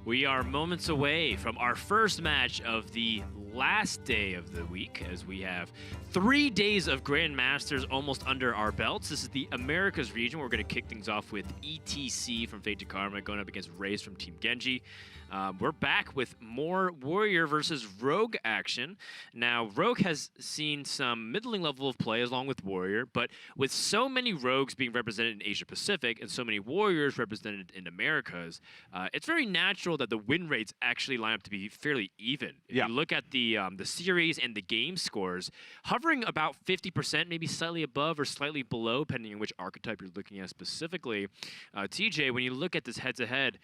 We are moments away from our first match of the last day of the week, as we have 3 days of Grandmasters almost under our belts. This is the Americas region. We're going to kick things off with ETC from Fate to Karma going up against Rase from Team Genji. We're back with more Warrior versus Rogue action. Now, Rogue has seen some middling level of play along with Warrior, but with so many Rogues being represented in Asia Pacific and so many Warriors represented in Americas, it's very natural that the win rates actually line up to be fairly even. If you look at the series and the game scores, hovering about 50%, maybe slightly above or slightly below, depending on which archetype you're looking at specifically. TJ, when you look at this head-to-head,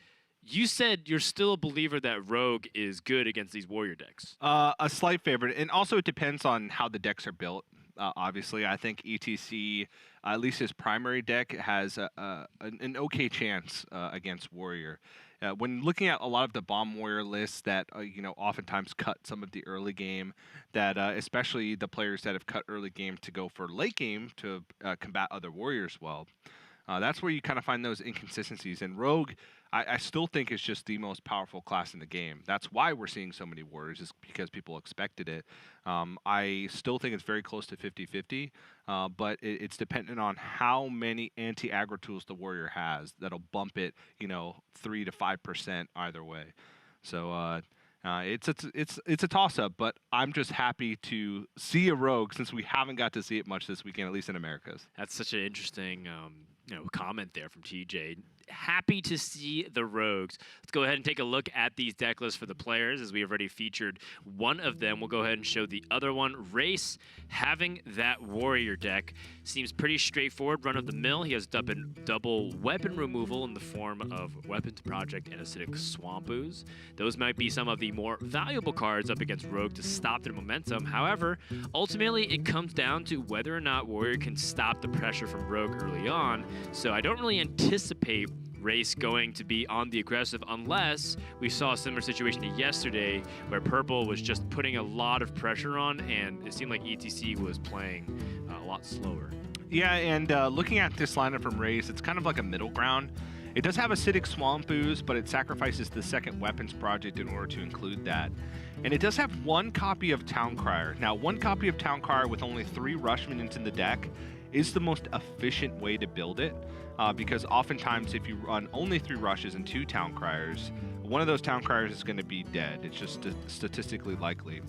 you said you're still a believer that Rogue is good against these Warrior decks. A slight favorite, and also it depends on how the decks are built. Obviously, I think ETC, at least his primary deck, has an okay chance against Warrior. When looking at a lot of the Bomb Warrior lists that oftentimes cut some of the early game, that especially the players that have cut early game to go for late game to combat other Warriors well, that's where you kind of find those inconsistencies. And Rogue, I still think is just the most powerful class in the game. That's why we're seeing so many Warriors, is because people expected it. I still think it's very close to 50-50, but it's dependent on how many anti-aggro tools the Warrior has that'll bump it, 3 to 5% either way. So it's a toss-up, but I'm just happy to see a Rogue since we haven't got to see it much this weekend, at least in Americas. That's such an interesting comment there from TJ. Happy to see the Rogues. Let's go ahead and take a look at these deck lists for the players, as we have already featured one of them. We'll go ahead and show the other one. Rase, having that Warrior deck, seems pretty straightforward, run-of-the-mill. He has double weapon removal in the form of Weapons Project and Acidic Swamp Ooze. Those might be some of the more valuable cards up against Rogue to stop their momentum. However, ultimately, it comes down to whether or not Warrior can stop the pressure from Rogue early on. So I don't really anticipate Rase going to be on the aggressive unless we saw a similar situation to yesterday where Purple was just putting a lot of pressure on and it seemed like ETC was playing a lot slower. Yeah, and looking at this lineup from Rase, it's kind of like a middle ground. It does have Acidic Swamp Ooze, but it sacrifices the second Weapons Project in order to include that. And it does have one copy of Towncrier. Now, one copy of Towncrier with only 3 Rush Minions in the deck is the most efficient way to build it, because oftentimes if you run only 3 Rushes and 2 Towncriers, one of those Towncriers is going to be dead. It's just statistically likely.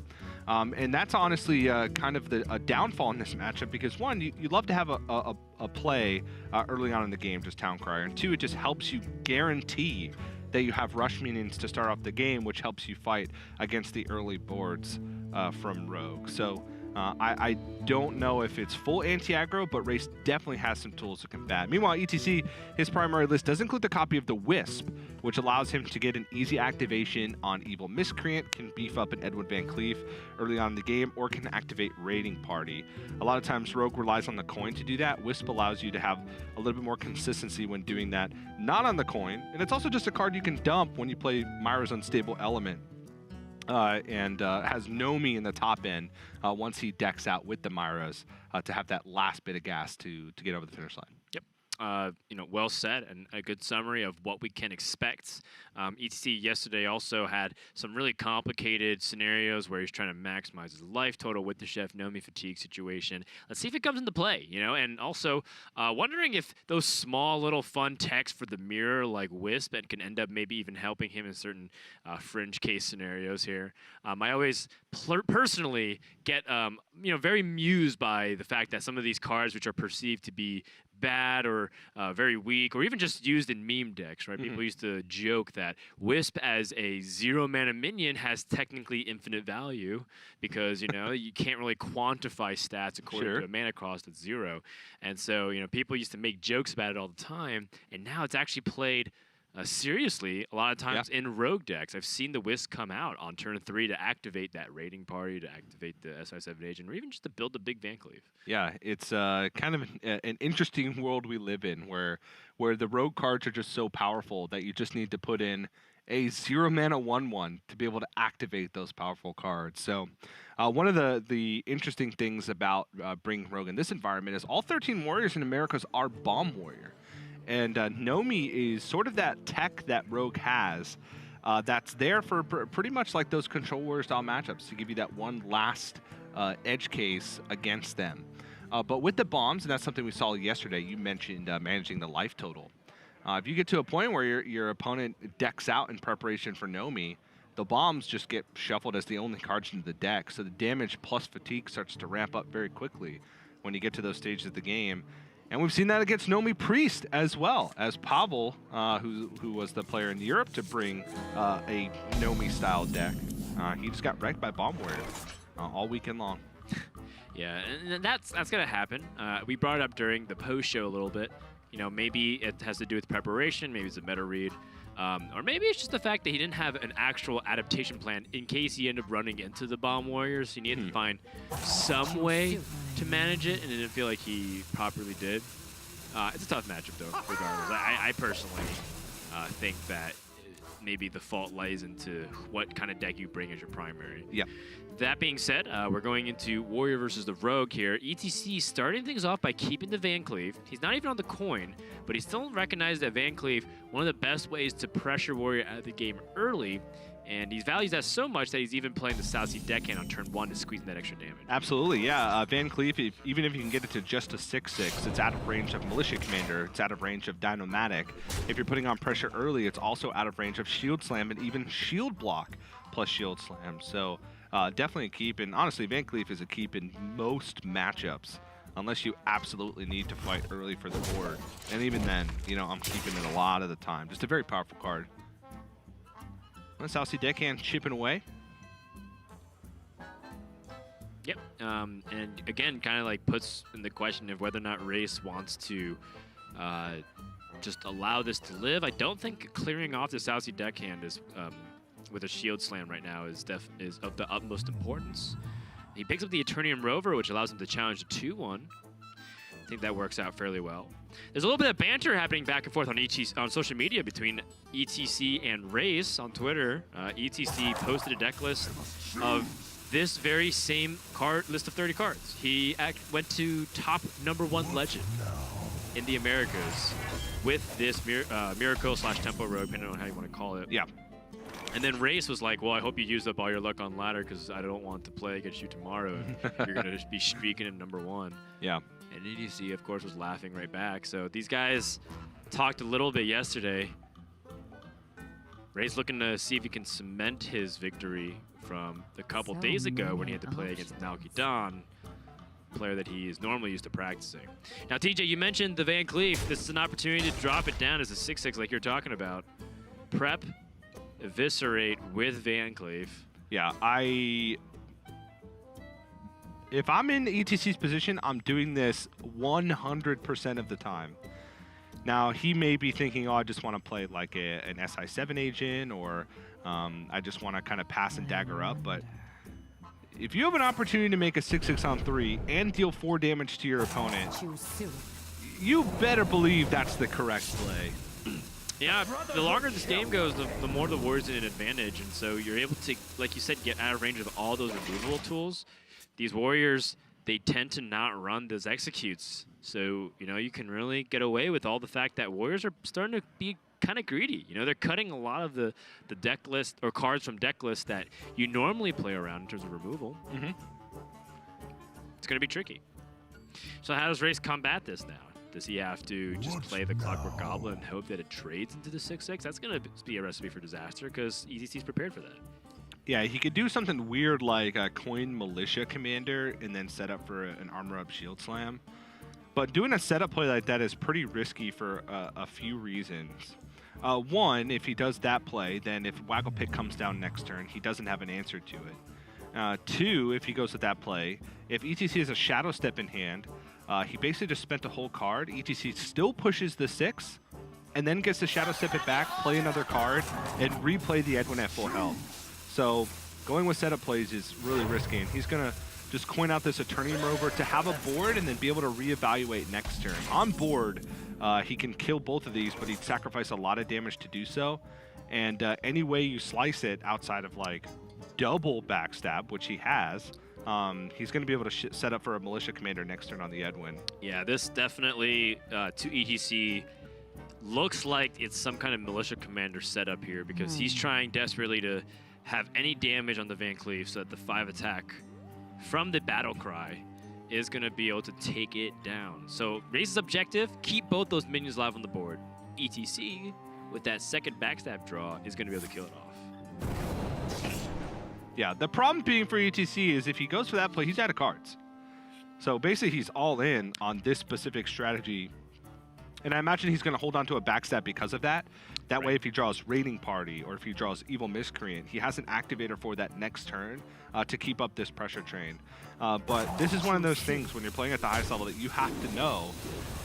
And that's honestly kind of a downfall in this matchup, because one, you'd love to have a play early on in the game, just Towncrier, and 2, it just helps you guarantee that you have Rush Minions to start off the game, which helps you fight against the early boards from Rogue. So I don't know if it's full anti-aggro, but Rase definitely has some tools to combat. Meanwhile, ETC, his primary list does include the copy of the Wisp, which allows him to get an easy activation on Evil Miscreant, can beef up an Edwin Van Cleef early on in the game, or can activate Raiding Party. A lot of times Rogue relies on the coin to do that. Wisp allows you to have a little bit more consistency when doing that, not on the coin. And it's also just a card you can dump when you play Myra's Unstable Element. And has Nomi in the top end once he decks out with the Myras to have that last bit of gas to get over the finish line. Yep. Well said, and a good summary of what we can expect. ETC yesterday also had some really complicated scenarios where he's trying to maximize his life total with the Chef Nomi fatigue situation. Let's see if it comes into play, and also wondering if those small little fun techs for the mirror like Wisp and can end up maybe even helping him in certain fringe case scenarios here. I always personally get very amused by the fact that some of these cards, which are perceived to be bad or very weak, or even just used in meme decks, right? People used to joke that Wisp as a 0-mana minion has technically infinite value because, you can't really quantify stats according to a mana cost at 0. And so, people used to make jokes about it all the time, and now it's actually played seriously a lot of times in Rogue decks. I've seen the Wisp come out on turn 3 to activate that Raiding Party, to activate the SI7 agent, or even just to build a big Van Cleef. Yeah, it's kind of an interesting world we live in where the Rogue cards are just so powerful that you just need to put in a 0-mana 1/1 to be able to activate those powerful cards. So one of the interesting things about bringing Rogue in this environment is all 13 Warriors in Americas are Bomb Warrior. And Nomi is sort of that tech that Rogue has that's there for pretty much like those Control Warrior style matchups to give you that one last edge case against them. But with the bombs, and that's something we saw yesterday, you mentioned managing the life total. If you get to a point where your opponent decks out in preparation for Nomi, the bombs just get shuffled as the only cards into the deck, so the damage plus fatigue starts to ramp up very quickly when you get to those stages of the game. And we've seen that against Nomi Priest as well, as Pavel, who was the player in Europe to bring a Nomi-style deck. He just got wrecked by Bomb Warrior all weekend long. Yeah, and that's going to happen. We brought it up during the post show a little bit. You know, maybe it has to do with preparation, maybe it's a meta read, or maybe it's just the fact that he didn't have an actual adaptation plan in case he ended up running into the Bomb Warriors. He needed to find some way to manage it, and it didn't feel like he properly did. It's a tough matchup, though, regardless. I personally think that maybe the fault lies into what kind of deck you bring as your primary. Yeah. That being said, we're going into Warrior versus the Rogue here. ETC starting things off by keeping the Van Cleave. He's not even on the coin, but he still recognized that Van Cleave, one of the best ways to pressure Warrior out of the game early, and he values that so much that he's even playing the South Sea Deckhand on turn 1 to squeeze in that extra damage. Absolutely, yeah. Van Cleave, even if you can get it to just a 6/6, it's out of range of Militia Commander, it's out of range of Dynamatic. If you're putting on pressure early, it's also out of range of Shield Slam and even Shield Block plus Shield Slam. So definitely a keep, and honestly, Van Cleave is a keep in most matchups, unless you absolutely need to fight early for the board. And even then, you know, I'm keeping it a lot of the time. Just a very powerful card. South Sea Deckhand chipping away. Yep, and again, kind of like puts in the question of whether or not Rase wants to just allow this to live. I don't think clearing off the South Sea Deckhand is with a Shield Slam right now is of the utmost importance. He picks up the Eternium Rover, which allows him to challenge the 2-1. I think that works out fairly well. There's a little bit of banter happening back and forth on social media between ETC and Rase on Twitter. ETC posted a deck list of this very same card list of 30 cards. He went to top #1 legend in the Americas with this Miracle/Tempo Rogue, depending on how you want to call it. Yeah. And then Rase was like, well, I hope you used up all your luck on ladder because I don't want to play against you tomorrow. You're going to just be streaking in #1. Yeah. And EDC, of course, was laughing right back. So these guys talked a little bit yesterday. Ray's looking to see if he can cement his victory from a couple days ago when he had to play against Naoki Don, player that he is normally used to practicing. Now, TJ, you mentioned the Van Cleef. This is an opportunity to drop it down as a 6/6 like you're talking about. Prep, eviscerate with Van Cleef. Yeah, if I'm in ETC's position, I'm doing this 100% of the time. Now, he may be thinking, oh, I just want to play like an SI7 agent, or I just want to kind of pass and dagger up. But if you have an opportunity to make a 6/6 on 3 and deal 4 damage to your opponent, you better believe that's the correct play. Yeah, the longer this game goes, the more the Warriors in an advantage. And so you're able to, like you said, get out of range of all those removable tools. These Warriors, they tend to not run those executes. So, you know, you can really get away with all the fact that Warriors are starting to be kind of greedy. You know, they're cutting a lot of the deck list or cards from deck lists that you normally play around in terms of removal. Mm-hmm. It's going to be tricky. So how does Rase combat this now? Does he have to just play the Clockwork Goblin and hope that it trades into the 6/6? That's going to be a recipe for disaster because ETC's prepared for that. Yeah, he could do something weird like a coin Militia Commander and then set up for an Armor Up Shield Slam. But doing a setup play like that is pretty risky for a few reasons. One, if he does that play, then if Waggle Pick comes down next turn, he doesn't have an answer to it. Two, if he goes with that play, if ETC has a Shadow Step in hand, he basically just spent a whole card. ETC still pushes the 6, and then gets to Shadow Step it back, play another card, and replay the Edwin at full health. So going with setup plays is really risky, and he's going to just coin out this Eternium Rover to have a board and then be able to reevaluate next turn. On board, he can kill both of these, but he'd sacrifice a lot of damage to do so. And any way you slice it outside of like double backstab, which he has, he's going to be able to set up for a Militia Commander next turn on the Edwin. Yeah, this definitely, to ETC, looks like it's some kind of militia commander setup here because he's trying desperately to have any damage on the Van Cleef so that the 5 attack from the battle cry is going to be able to take it down. So Race's objective, keep both those minions live on the board. ETC, with that second backstab draw, is going to be able to kill it off. Yeah, the problem being for ETC is if he goes for that play, he's out of cards. So basically he's all in on this specific strategy. And I imagine he's going to hold on to a backstab because of that. That way, if he draws Raiding Party or if he draws Evil Miscreant, he has an activator for that next turn to keep up this pressure train. But this is one of those things when you're playing at the highest level that you have to know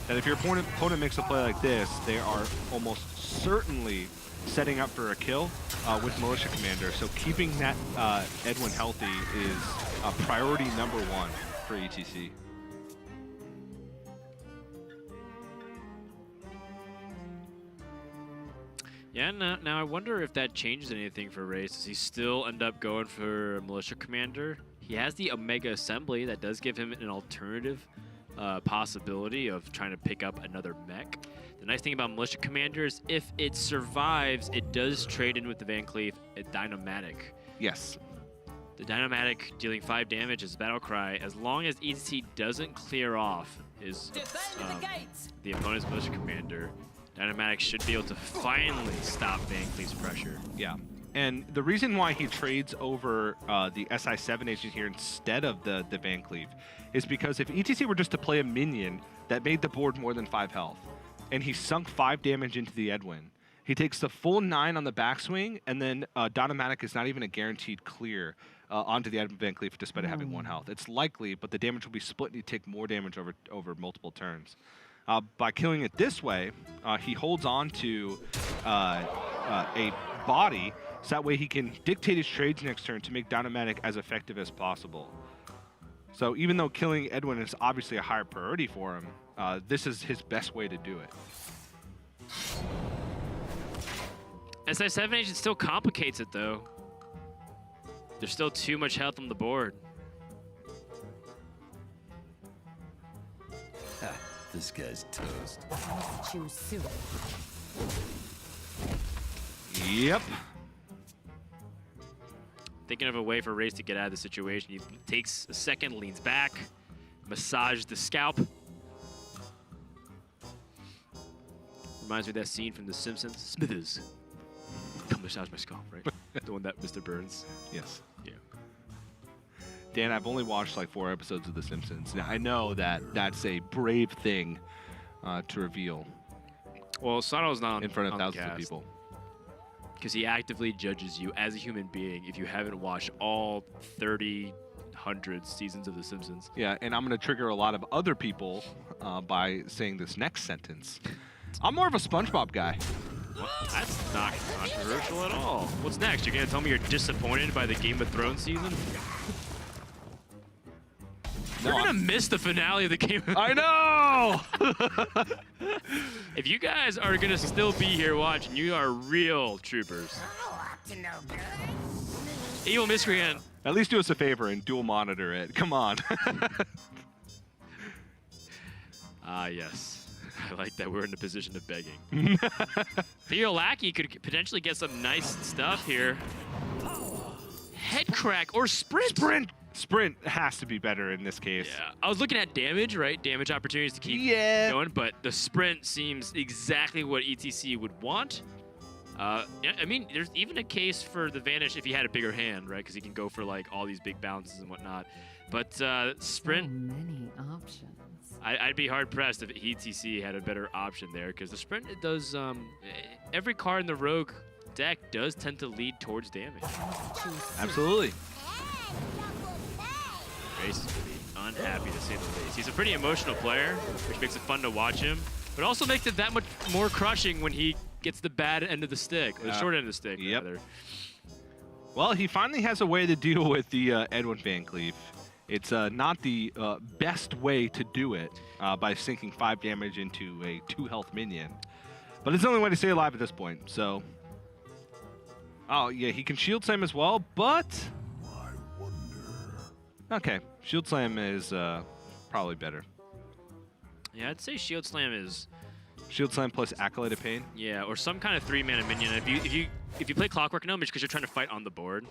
that if your opponent makes a play like this, they are almost certainly setting up for a kill with Militia Commander. So keeping that Edwin healthy is priority #1 for ETC. Yeah, now I wonder if that changes anything for Rase. Does he still end up going for Militia Commander? He has the Omega Assembly that does give him an alternative possibility of trying to pick up another mech. The nice thing about Militia Commander is if it survives, it does trade in with the Van Cleef a Dynomatic. Yes. The Dynomatic dealing 5 damage is Battle Cry. As long as ETC doesn't clear off his the opponent's Militia Commander, Dynomatic should be able to finally stop Van Cleef's pressure. Yeah. And the reason why he trades over the SI7 agent here instead of the Van Cleef is because if ETC were just to play a minion that made the board more than 5 health, and he sunk 5 damage into the Edwin, he takes the full 9 on the backswing, and then Dynomatic is not even a guaranteed clear onto the Edwin Van Cleef despite it having 1 health. It's likely, but the damage will be split and you take more damage over multiple turns. By killing it this way, he holds on to a body, so that way he can dictate his trades next turn to make Dynomatic as effective as possible. So even though killing Edwin is obviously a higher priority for him, this is his best way to do it. SI7 agent still complicates it though. There's still too much health on the board. This guy's toast. Choose soon. Yep. Thinking of a way for Rase to get out of the situation. He takes a second, leans back, massages the scalp. Reminds me of that scene from The Simpsons. Smithers, come massage my scalp, right? The one that Mr. Burns. Yes. Yeah. Dan, I've only watched like 4 episodes of The Simpsons. Now, I know that that's a brave thing to reveal Well, Sano's not on, in front of on thousands of people. Because he actively judges you as a human being if you haven't watched all 30, 100 seasons of The Simpsons. Yeah, and I'm going to trigger a lot of other people by saying this next sentence. I'm more of a SpongeBob guy. That's not controversial at all. What's next? You're going to tell me you're disappointed by the Game of Thrones season? You're going to miss the finale of the Game of I know! If you guys are going to still be here watching, you are real troopers. Evil Miscreant. At least do us a favor and dual monitor it. Come on. Yes. I like that we're in the position of begging. Theo Lackey could potentially get some nice stuff here. Head crack or sprint. Sprint has to be better in this case. Yeah, I was looking at damage, right? Damage opportunities to keep going, but the sprint seems exactly what ETC would want. Yeah, I mean, there's even a case for the Vanish if he had a bigger hand, right? Because he can go for like all these big bounces and whatnot. But sprint. So many options. I'd be hard pressed if ETC had a better option there, because the sprint it does. Every card in the Rogue deck does tend to lead towards damage. Absolutely. Rase is going to be unhappy to say the least. He's a pretty emotional player, which makes it fun to watch him, but also makes it that much more crushing when he gets the bad end of the stick, or the short end of the stick, rather. Well, he finally has a way to deal with the Edwin Van Cleef. It's not the best way to do it by sinking 5 damage into a 2 health minion, but it's the only way to stay alive at this point. So, oh yeah, he can Shield Slam as well, but okay, Shield Slam is probably better. Yeah, I'd say Shield Slam is Shield Slam plus Acolyte of Pain. Yeah, or some kind of 3-mana minion. If you play Clockwork Gnome, it's because you're trying to fight on the board.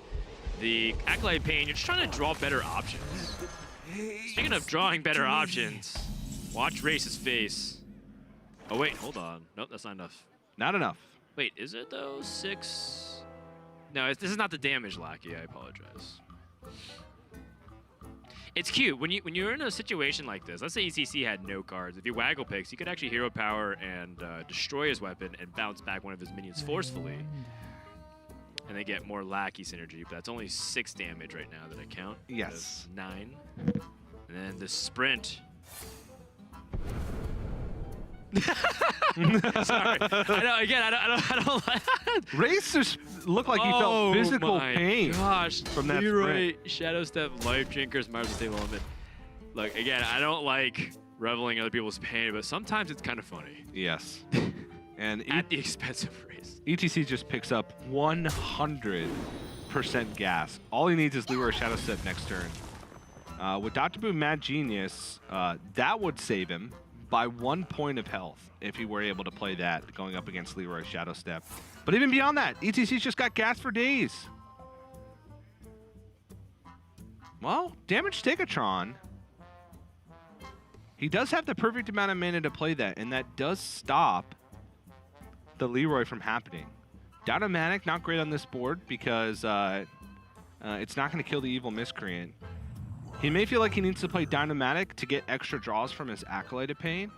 The Acolyte of Pain, you're just trying to draw better options. Speaking of drawing better options, watch Race's face. Oh wait, hold on. Nope, that's not enough. Not enough. Wait, is it though? 6? No, this is not the damage lackey. I apologize. It's cute when you're in a situation like this. Let's say ECC had no cards. If you waggle picks, you could actually hero power and destroy his weapon and bounce back one of his minions forcefully, and they get more lackey synergy. But that's only 6 damage right now that I count. Yes. 9, and then the sprint. Sorry. I don't like Race just looked like he felt physical pain from that Leroy, sprint. Shadow Step, Life Drinkers, Mars Stay Limit. Look, again, I don't like reveling in other people's pain, but sometimes it's kind of funny. Yes. And At the expense of Race. ETC just picks up 100% gas. All he needs is Leroy Shadow Step next turn. With Dr. Boom Mad Genius, that would save him by 1 point of health if he were able to play that going up against Leroy Shadow Step. But even beyond that, ETC's just got gas for days. Well, Damage Stegatron. He does have the perfect amount of mana to play that, and that does stop the Leroy from happening. Dynamatic, not great on this board because it's not going to kill the Evil Miscreant. He may feel like he needs to play Dynamatic to get extra draws from his Acolyte of Pain.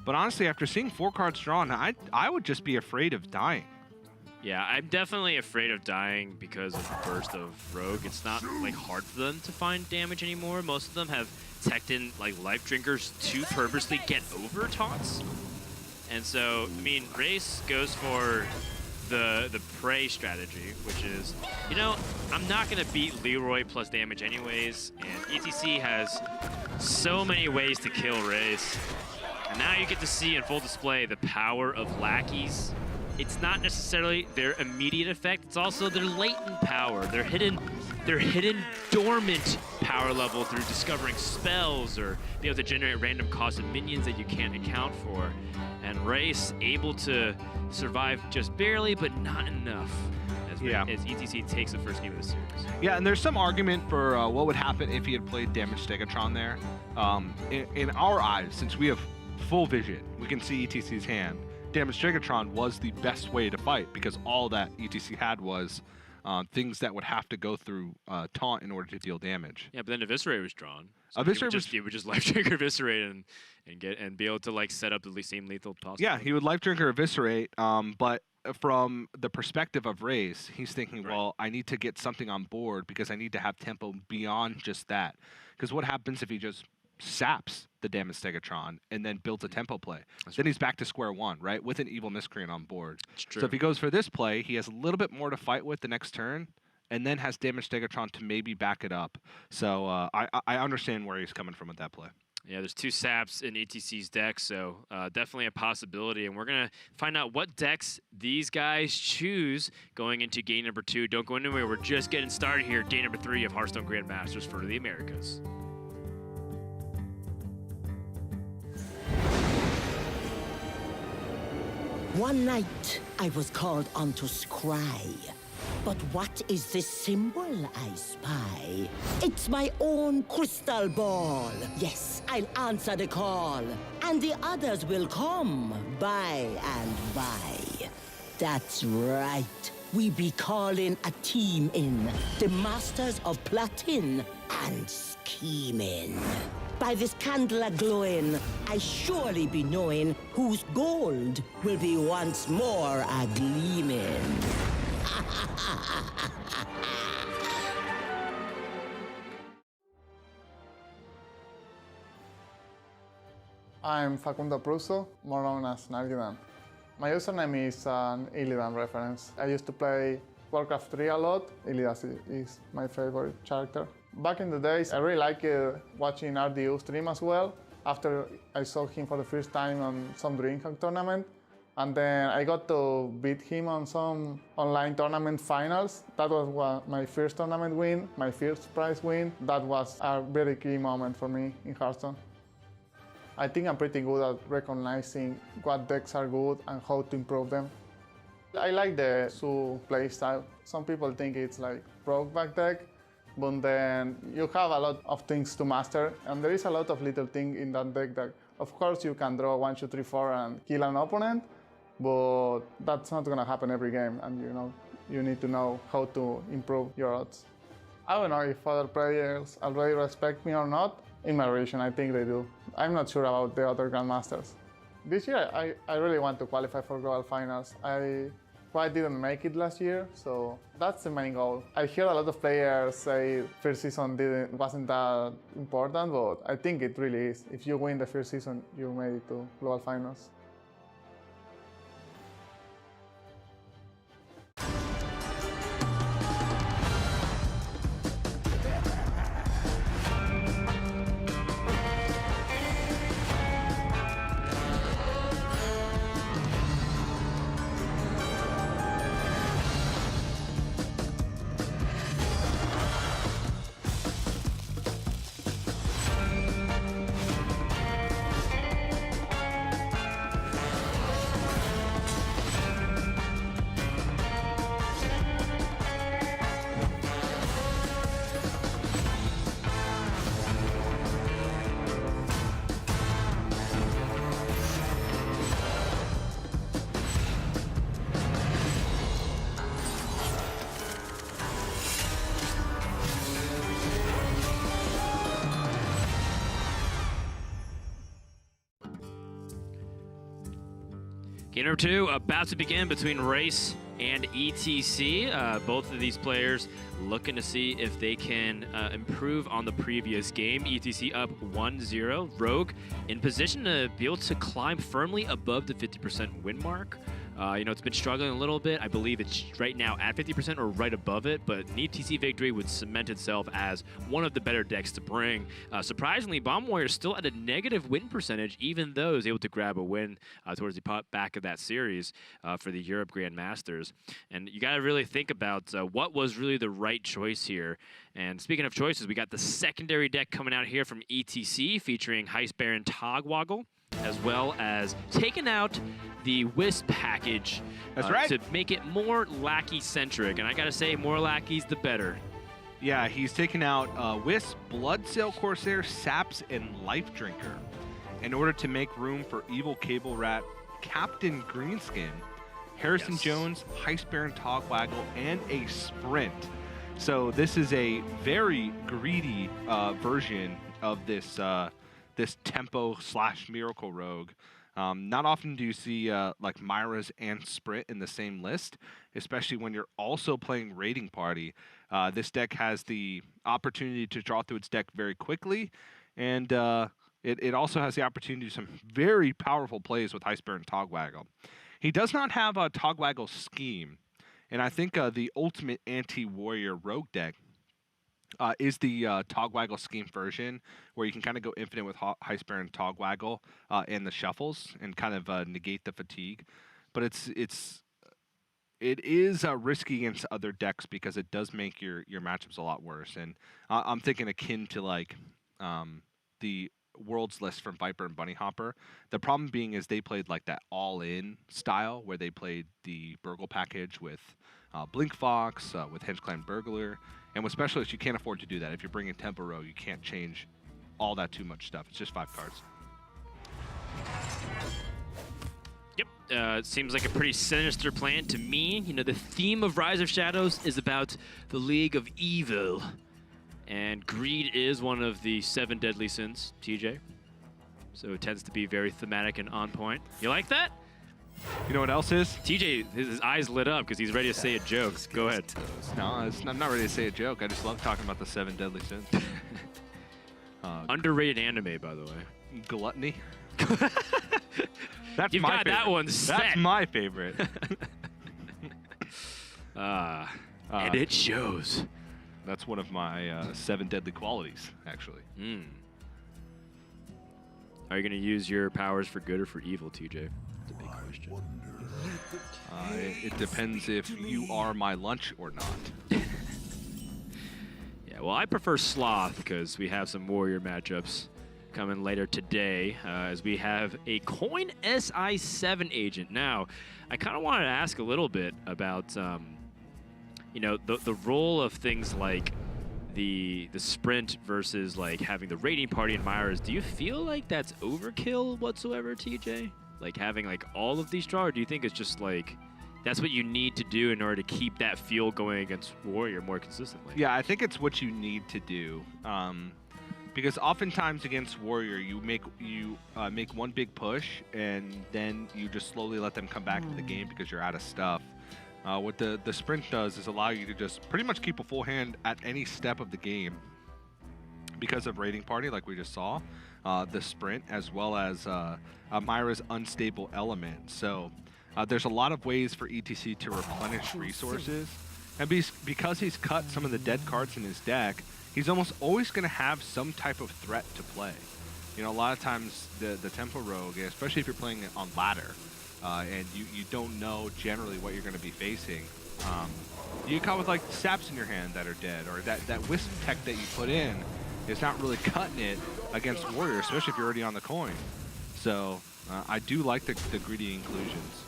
But honestly, after seeing 4 cards drawn, I would just be afraid of dying. Yeah, I'm definitely afraid of dying because of the burst of Rogue. It's not like hard for them to find damage anymore. Most of them have teched in like Life Drinkers to purposely get over taunts. And so, I mean, Race goes for the prey strategy, which is, you know, I'm not going to beat Leroy plus damage anyways, and ETC has so many ways to kill Race. And now you get to see in full display the power of lackeys. It's not necessarily their immediate effect, it's also their latent power, their hidden dormant power level through discovering spells or be able to generate random cost of minions that you can't account for. And Race able to survive just barely, but not enough as ETC takes the first game of the series. Yeah, and there's some argument for what would happen if he had played Damage Stegatron there. In our eyes, since we have full vision, we can see ETC's hand. Damage Stegatron was the best way to fight because all that ETC had was things that would have to go through taunt in order to deal damage. Yeah, but then Eviscerate was drawn. So he would just Life Drinker Eviscerate and be able to like set up the same lethal possible. Yeah, he would Life Drinker Eviscerate, but from the perspective of Rase, he's thinking, well, I need to get something on board because I need to have tempo beyond just that. Because what happens if he just saps the Damage Stegatron and then builds a tempo play? Then he's back to square one, right? With an Evil Miscreant on board. So if he goes for this play, he has a little bit more to fight with the next turn and then has Damage Stegatron to maybe back it up. So I understand where he's coming from with that play. Yeah, there's 2 saps in ETC's deck, so definitely a possibility. And we're going to find out what decks these guys choose going into game number 2. Don't go anywhere. We're just getting started here. Day number 3 of Hearthstone Grandmasters for the Americas. One night, I was called on to scry. But what is this symbol I spy? It's my own crystal ball. Yes, I'll answer the call. And the others will come by and by. That's right. We be calling a team in. The masters of plotting and scheming. By this candle a-glowing, I surely be knowing whose gold will be once more a-gleaming. I'm Facundo Pruso, more known as Nargidan. My username is an Illidan reference. I used to play Warcraft 3 a lot. Illidan is my favorite character. Back in the days, I really liked watching RDU stream as well. After I saw him for the first time on some DreamHack tournament, and then I got to beat him on some online tournament finals. That was my first tournament win, my first prize win. That was a very key moment for me in Hearthstone. I think I'm pretty good at recognizing what decks are good and how to improve them. I like the Su playstyle. Some people think it's like broke back deck, but then you have a lot of things to master, and there is a lot of little things in that deck that, of course, you can draw 1, 2, 3, 4 and kill an opponent, but that's not gonna happen every game, and you need to know how to improve your odds. I don't know if other players already respect me or not. In my region, I think they do. I'm not sure about the other Grandmasters. This year, I really want to qualify for Global Finals. I quite didn't make it last year, so that's the main goal. I hear a lot of players say first season wasn't that important, but I think it really is. If you win the first season, you made it to Global Finals. Game number 2 about to begin between Rase and ETC. Both of these players looking to see if they can improve on the previous game. ETC up 1-0. Rogue in position to be able to climb firmly above the 50% win mark. It's been struggling a little bit. I believe it's right now at 50% or right above it, but an ETC victory would cement itself as one of the better decks to bring. Surprisingly, Bomb Warrior is still at a negative win percentage, even though he was able to grab a win towards the back of that series for the Europe Grandmasters. And you got to really think about what was really the right choice here. And speaking of choices, we got the secondary deck coming out here from ETC featuring Heist Baron Togwaggle, as well as taking out the Wisp package to make it more Lackey-centric. And I gotta say, more Lackeys, the better. Yeah, he's taken out Wisp, Bloodsail Corsair, Saps, and Life Drinker in order to make room for Evil Cable Rat, Captain Greenskin, Harrison Jones, Heist Baron Togwaggle, and a Sprint. So this is a very greedy version of this this tempo/miracle rogue. Not often do you see like Myra's and Sprint in the same list, especially when you're also playing Raiding Party. This deck has the opportunity to draw through its deck very quickly, and it also has the opportunity to do some very powerful plays with Heist Baron Togwaggle. He does not have a Togwaggle scheme, and I think the ultimate anti-warrior rogue deck is the Togwaggle scheme version, where you can kind of go infinite with Heist Baron Togwaggle and the shuffles and kind of negate the fatigue. But it is risky against other decks because it does make your matchups a lot worse. And I'm thinking akin to like the Worlds list from Viper and Bunny Hopper. The problem being is they played like that all-in style where they played the Burgle package with Blink Fox, with Hengeclan Burglar, and with Specialists you can't afford to do that. If you're bringing Tempo Rogue, you can't change all that too much stuff. It's just 5 cards. Yep, it seems like a pretty sinister plan to me. You know, the theme of Rise of Shadows is about the League of Evil. And greed is one of the 7 deadly sins, TJ. So it tends to be very thematic and on point. You like that? You know what else is? TJ, his eyes lit up because he's ready to say a joke. Go ahead. No, I'm not ready to say a joke. I just love talking about the 7 deadly sins. Underrated anime, by the way. Gluttony. You've got that one set. That's my favorite. And it shows. That's one of my 7 deadly qualities, actually. Are you going to use your powers for good or for evil, TJ? That's a big question. It depends if you are my lunch or not. Yeah, well, I prefer Sloth because we have some warrior matchups coming later today as we have a Coin SI7 agent. Now, I kind of wanted to ask a little bit about, you know, the role of things like the sprint versus like having the raiding party in Myra's. Do you feel like that's overkill whatsoever, TJ? Like having like all of these draw, or do you think it's just like that's what you need to do in order to keep that feel going against Warrior more consistently? Yeah, I think it's what you need to do. Because oftentimes against Warrior, you make one big push, and then you just slowly let them come back to the game because you're out of stuff. What the sprint does is allow you to just pretty much keep a full hand at any step of the game because of raiding party, like we just saw, the sprint, as well as Myra's unstable element. So there's a lot of ways for ETC to replenish resources, and because he's cut some of the dead cards in his deck, he's almost always going to have some type of threat to play. You know, a lot of times the Tempo Rogue, especially if you're playing it on ladder, and you don't know generally what you're going to be facing, you get caught with like saps in your hand that are dead, or that wisp tech that you put in is not really cutting it against Warrior, especially if you're already on the coin. So I do like the greedy inclusions.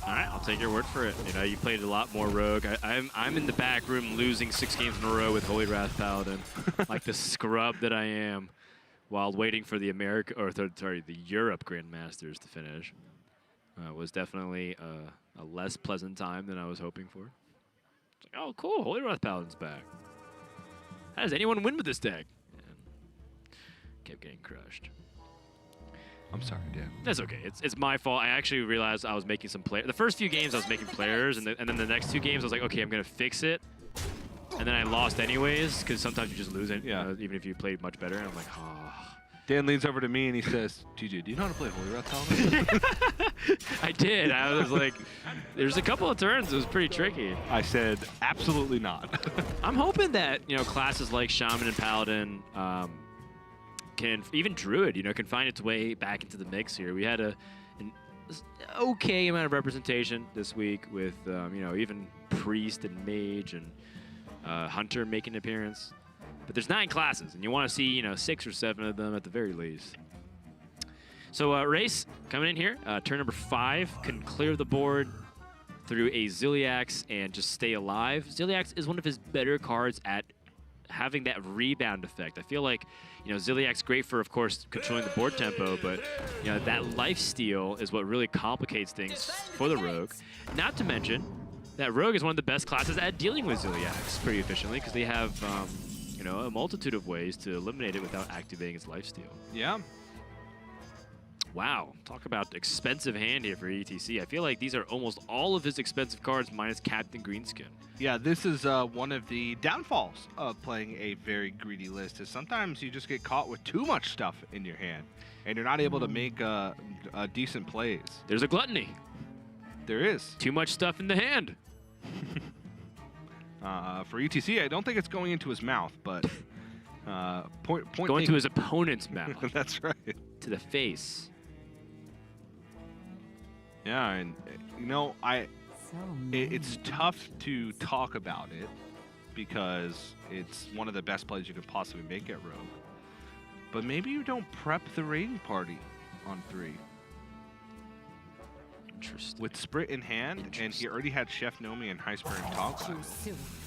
All right, I'll take your word for it. You know, you played a lot more Rogue. I'm in the back room losing 6 games in a row with Holy Wrath Paladin, like the scrub that I am, while waiting for the the Europe Grandmasters to finish. Was definitely a less pleasant time than I was hoping for. It's like, oh, cool, Holy Wrath Paladin's back. How does anyone win with this deck? And kept getting crushed. I'm sorry, Dan. That's okay. It's my fault. I actually realized I was making some players. The first few games I was making players, and then the next 2 games I was like, okay, I'm gonna fix it. And then I lost anyways, because sometimes you just lose it, even if you played much better. And I'm like, oh. Dan leans over to me and he says, "TJ, do you know how to play Holy Wrath Paladin?" I did. I was like, there's a couple of turns. It was pretty tricky. I said, absolutely not. I'm hoping that, you know, classes like Shaman and Paladin, can, even Druid, you know, can find its way back into the mix here. We had an okay amount of representation this week with, you know, even Priest and Mage and Hunter making an appearance. But there's 9 classes, and you want to see, you know, 6 or 7 of them at the very least. So Rase coming in here, turn number 5, can clear the board through a Ziliax and just stay alive. Ziliax is one of his better cards at having that rebound effect. I feel like, you know, Ziliax great for, of course, controlling the board tempo, but, you know, that lifesteal is what really complicates things for the Rogue. Not to mention that Rogue is one of the best classes at dealing with Ziliax pretty efficiently, because they have, you know, a multitude of ways to eliminate it without activating its lifesteal. Yeah. Wow, talk about expensive hand here for ETC. I feel like these are almost all of his expensive cards minus Captain Greenskin. Yeah, this is one of the downfalls of playing a very greedy list, is sometimes you just get caught with too much stuff in your hand, and you're not able to make decent plays. There's a gluttony. There is. Too much stuff in the hand. For ETC, I don't think it's going into his mouth, but point going to his opponent's mouth. That's right. To the face. Yeah, and you know, it's tough to talk about it because it's one of the best plays you could possibly make at Rogue. But maybe you don't prep the raiding party on 3. Interesting. With Sprit in hand, and he already had Chef Nomi and High Spirit and Toggle.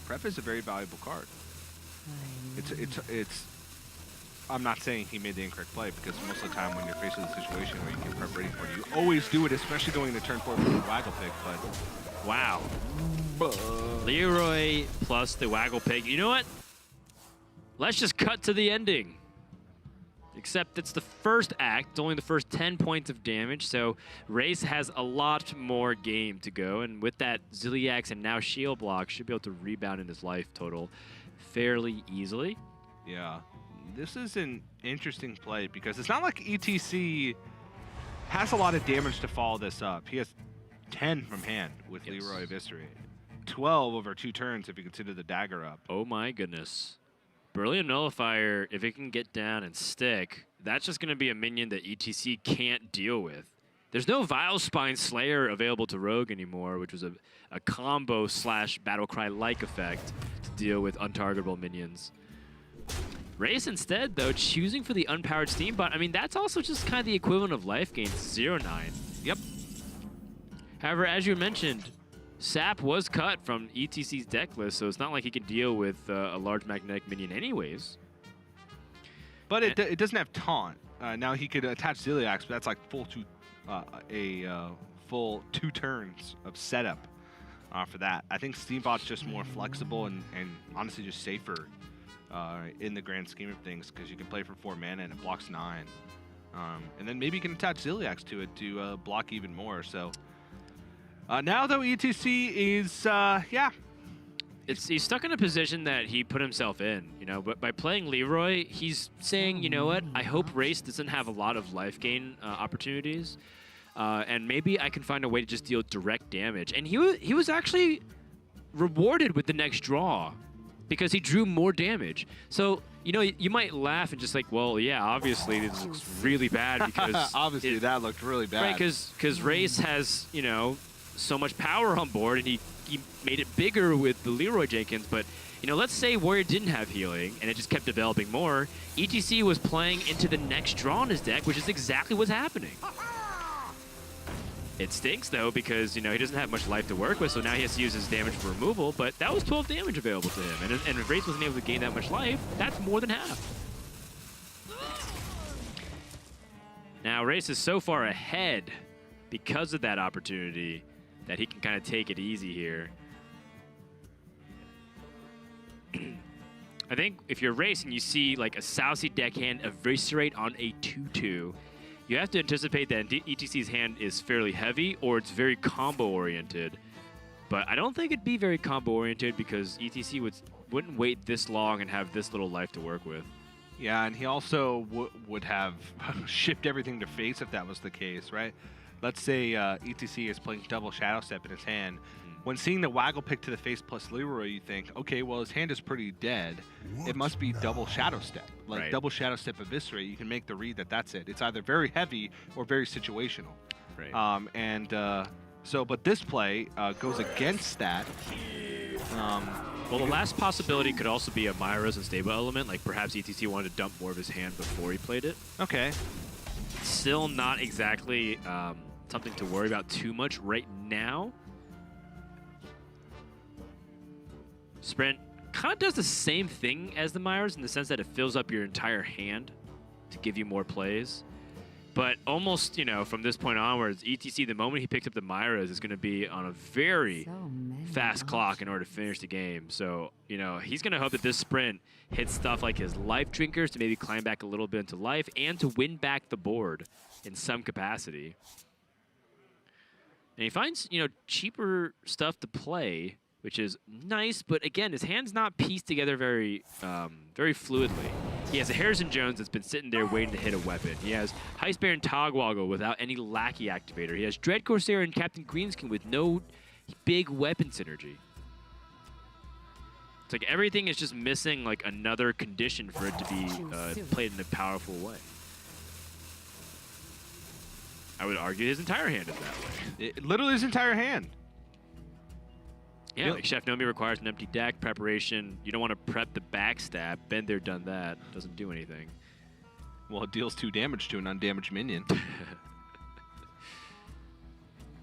Prep is a very valuable card. It's. I'm not saying he made the incorrect play, because most of the time when you're faced with a situation where you can prep raiding party, you always do it, especially going into turn 4 with the Waggle Pick. But wow, Leroy plus the Waggle Pig. You know what? Let's just cut to the ending. Except it's the first act, it's only the first 10 points of damage, so Rase has a lot more game to go, and with that Ziliax and now Shield Block, should be able to rebound in his life total fairly easily. Yeah, this is an interesting play, because it's not like ETC has a lot of damage to follow this up. He has 10 from hand with Leroy Eviscerate. 12 over 2 turns if you consider the dagger up. Oh my goodness. Brilliant Nullifier, if it can get down and stick, that's just going to be a minion that ETC can't deal with. There's no Vile Spine Slayer available to Rogue anymore, which was a combo / Battlecry-like effect to deal with untargetable minions. Rase instead, though, choosing for the unpowered Steam bot. I mean, that's also just kind of the equivalent of life gains, 0-9. Yep. However, as you mentioned, Sap was cut from ETC's deck list, so it's not like he can deal with a large magnetic minion anyways. But it doesn't have taunt. Now he could attach Ziliax, but that's like full two turns of setup for that. I think Steambot's just more flexible and honestly just safer in the grand scheme of things, because you can play for 4 mana and it blocks 9. And then maybe you can attach Ziliax to it to block even more. So now though, ETC is He's stuck in a position that he put himself in, you know, but by playing Leroy, he's saying, you know what, I hope Rase doesn't have a lot of life gain opportunities, and maybe I can find a way to just deal direct damage. And he was actually rewarded with the next draw because he drew more damage. So, you know, you might laugh and just like, well, yeah, obviously this looks really bad because... obviously that looked really bad. Right, because Rase has, you know, so much power on board, and he made it bigger with the Leroy Jenkins, but, you know, let's say Warrior didn't have healing, and it just kept developing more. ETC was playing into the next draw in his deck, which is exactly what's happening. It stinks, though, because, you know, he doesn't have much life to work with, so now he has to use his damage for removal, but that was 12 damage available to him, and if Rase wasn't able to gain that much life, that's more than half. Now, Rase is so far ahead because of that opportunity that he can kind of take it easy here. I think if you're Rase and you see like a Sousy deckhand eviscerate on a 2-2, you have to anticipate that ETC's hand is fairly heavy or it's very combo oriented. But I don't think it'd be very combo oriented because ETC wouldn't wait this long and have this little life to work with. Yeah, and he also would have shipped everything to face if that was the case, right? Let's say ETC is playing double Shadow Step in his hand. When seeing the Waggle pick to the face plus Leroy, you think, okay, well, his hand is pretty dead. It must be double Shadow Step. Like, right. Double Shadow Step Eviscerate, you can make the read that that's it. It's either very heavy or very situational. Right. But this play goes against that. Well, the last possibility could also be a Myra's Unstable Element. Like, perhaps ETC wanted to dump more of his hand before he played it. Okay. Still not exactly something to worry about too much right now. Sprint kind of does the same thing as the Myra's in the sense that it fills up your entire hand to give you more plays. But almost, you know, from this point onwards, ETC, the moment he picks up the Myra's, is going to be on a very fast clock in order to finish the game. So, you know, he's going to hope that this sprint hits stuff like his life drinkers to maybe climb back a little bit into life and to win back the board in some capacity. And he finds, you know, cheaper stuff to play, which is nice, but again, his hand's not pieced together very fluidly. He has a Harrison Jones that's been sitting there waiting to hit a weapon. He has Heist Baron Togwaggle without any Lackey activator. He has Dread Corsair and Captain Greenskin with no big weapon synergy. It's like everything is just missing like another condition for it to be played in a powerful way. I would argue his entire hand is that way. Literally his entire hand. Yeah, like Chef Nomi requires an empty deck preparation. You don't want to prep the backstab. Been there, done that. Doesn't do anything. Well, it deals 2 damage to an undamaged minion.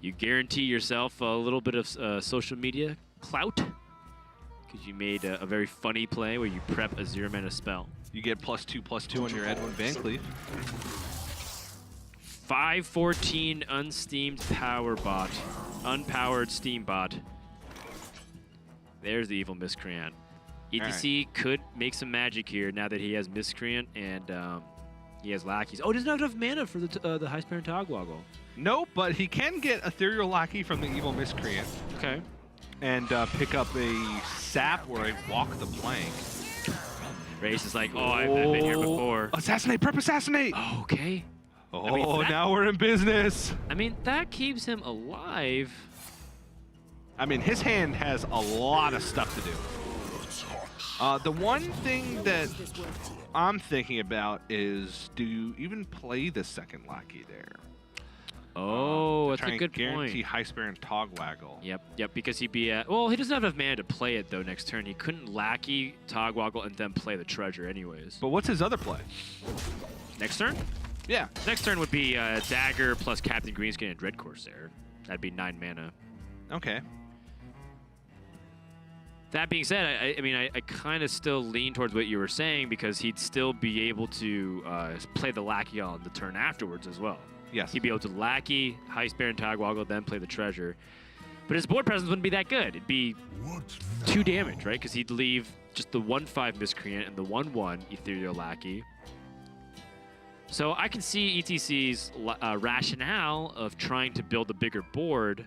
You guarantee yourself a little bit of social media clout because you made a very funny play where you prep a 0-mana spell. You get +2/+2 on your Edwin Van Cleef. 514 unsteamed power bot. Unpowered steam bot. There's the evil Miscreant. ETC could make some magic here now that he has Miscreant and he has Lackeys. Oh, he doesn't have enough mana for the Heist Baron Togwaggle. No, but he can get Ethereal Lackey from the evil Miscreant. Okay. And pick up a Sap or a Walk the Plank. Rase is like, oh, I've been here before. Assassinate, prep assassinate! Oh, okay. Oh, I mean, now we're in business. I mean, that keeps him alive. I mean, his hand has a lot of stuff to do. The one thing that I'm thinking about is, do you even play the second Lackey there? Oh, to that's try a and good guarantee point. High Spear and Togwaggle. Yep, because he'd be at... Well, he doesn't have enough mana to play it, though, next turn. He couldn't Lackey, Togwaggle, and then play the treasure anyways. But what's his other play? Next turn? Yeah. Next turn would be Dagger plus Captain Greenskin and Dread Corsair. That'd be 9 mana. Okay. That being said, I kind of still lean towards what you were saying because he'd still be able to play the Lackey on the turn afterwards as well. Yes. He'd be able to Lackey, High Spear, and Togwaggle, then play the treasure. But his board presence wouldn't be that good. It'd be 2 damage, right? Because he'd leave just the 1/5 Miscreant and the 1/1 Ethereal Lackey. So I can see ETC's rationale of trying to build a bigger board.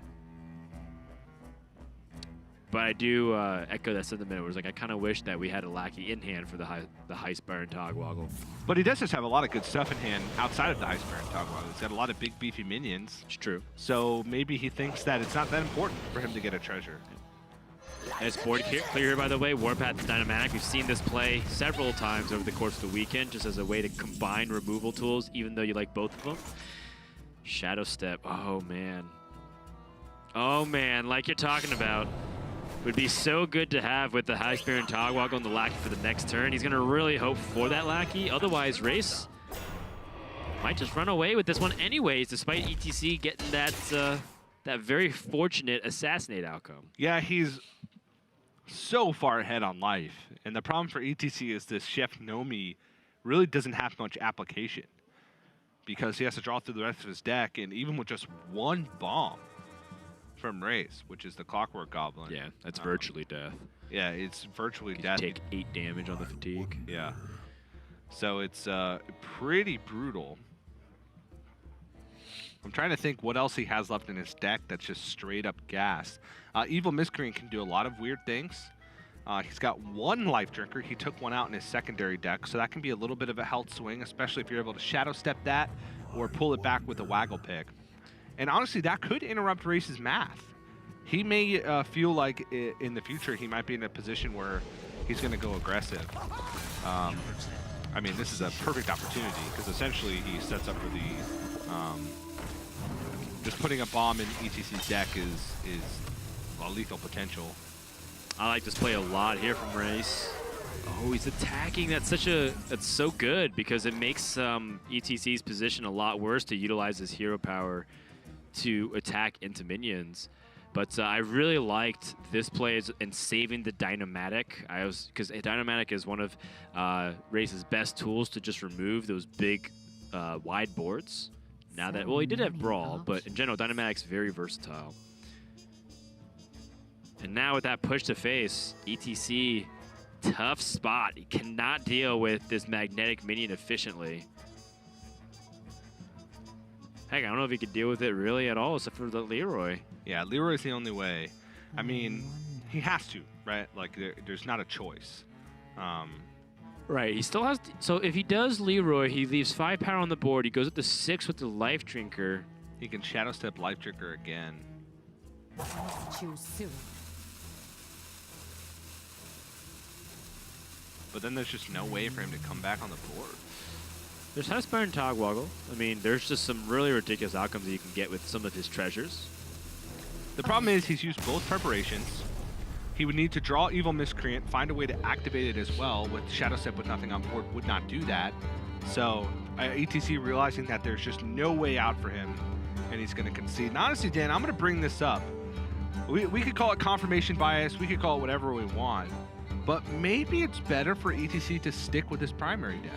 But I do echo that sentiment where it's like I kind of wish that we had a Lackey in hand for the High Spear and Togwaggle. But he does just have a lot of good stuff in hand outside of the High Spear and Togwaggle. He's got a lot of big, beefy minions. It's true. So maybe he thinks that it's not that important for him to get a treasure. And it's board clear here, by the way. Warpath's Dynamatic. We've seen this play several times over the course of the weekend, just as a way to combine removal tools, even though you like both of them. Shadow Step. Oh, man. Oh, man. Like you're talking about. Would be so good to have with the High Spear and Togwaggle and the Lackey for the next turn. He's going to really hope for that Lackey. Otherwise, Rase might just run away with this one anyways, despite ETC getting that that very fortunate Assassinate outcome. Yeah, he's so far ahead on life. And the problem for ETC is this Chef Nomi really doesn't have much application because he has to draw through the rest of his deck, and even with just one bomb from Rase, which is the Clockwork Goblin. Yeah, that's virtually death. Yeah, it's virtually You death. take 8 damage on the fatigue. Yeah. So it's pretty brutal. I'm trying to think what else he has left in his deck that's just straight up gas. Evil Miscreant can do a lot of weird things. He's got 1 Life Drinker. He took 1 out in his secondary deck, so that can be a little bit of a health swing, especially if you're able to Shadow Step that or pull it back with a Waggle Pick. And honestly, that could interrupt Race's math. He may feel like in the future he might be in a position where he's going to go aggressive. I mean, this is a perfect opportunity because essentially he sets up for the... just putting a bomb in ETC's deck is a lethal potential. I like this play a lot here from Rase. Oh, he's attacking. That's so good because it makes ETC's position a lot worse to utilize his hero power to attack into minions. But I really liked this play in saving the Dynamatic. Because Dynamatic is one of Race's best tools to just remove those big wide boards. Now that, well, he did have Brawl, but in general, Dynamatic's very versatile. And now with that push to face, ETC, tough spot. He cannot deal with this magnetic minion efficiently. Heck, I don't know if he could deal with it really at all, except for the Leroy. Yeah, Leroy's the only way. I mean, he has to, right? Like, there's not a choice. Right, he still has... So if he does Leroy, he leaves 5 power on the board. He goes up to 6 with the Life Drinker. He can Shadow Step Life Drinker again. Choose soon. But then there's just no way for him to come back on the board. There's High Spear and Togwaggle. I mean, there's just some really ridiculous outcomes that you can get with some of his treasures. The problem is he's used both preparations. He would need to draw Evil Miscreant, find a way to activate it as well. With Shadow Step with nothing on board would not do that. So ETC realizing that there's just no way out for him, and he's going to concede. And honestly, Dan, I'm going to bring this up. We could call it confirmation bias. We could call it whatever we want. But maybe it's better for ETC to stick with his primary deck.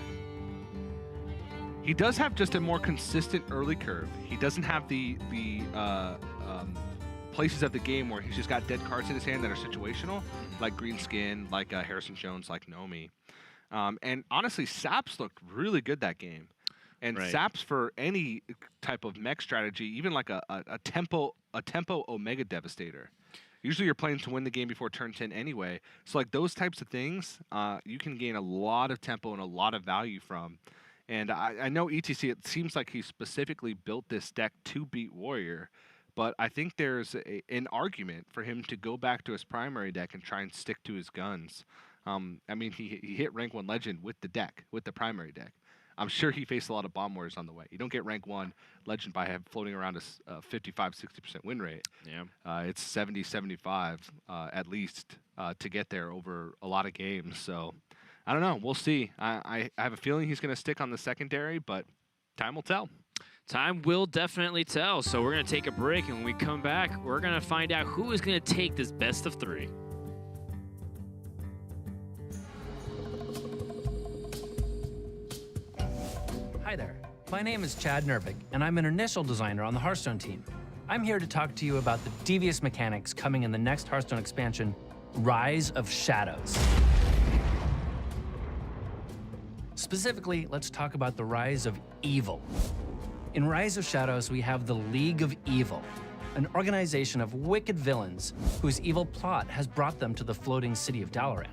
He does have just a more consistent early curve. He doesn't have the places of the game where he's just got dead cards in his hand that are situational, like Green Skin, like Harrison Jones, like Nomi. And honestly, Saps looked really good that game. And right. Saps for any type of mech strategy, even like a tempo Omega Devastator. Usually you're playing to win the game before turn 10 anyway. So like those types of things, you can gain a lot of tempo and a lot of value from. And I know ETC, it seems like he specifically built this deck to beat Warrior, but I think there's an argument for him to go back to his primary deck and try and stick to his guns. I mean, he hit rank 1 legend with the deck, with the primary deck. I'm sure he faced a lot of bomb warriors on the way. You don't get rank 1 legend by floating around a 55-60% win rate. Yeah. It's 70-75 at least to get there over a lot of games. So I don't know. We'll see. I have a feeling he's going to stick on the secondary, but time will tell. Time will definitely tell. So we're going to take a break, and when we come back, we're going to find out who is going to take this best of 3. Hi there. My name is Chad Nervik, and I'm an initial designer on the Hearthstone team. I'm here to talk to you about the devious mechanics coming in the next Hearthstone expansion, Rise of Shadows. Specifically, let's talk about the Rise of Evil. In Rise of Shadows, we have the League of Evil, an organization of wicked villains whose evil plot has brought them to the floating city of Dalaran.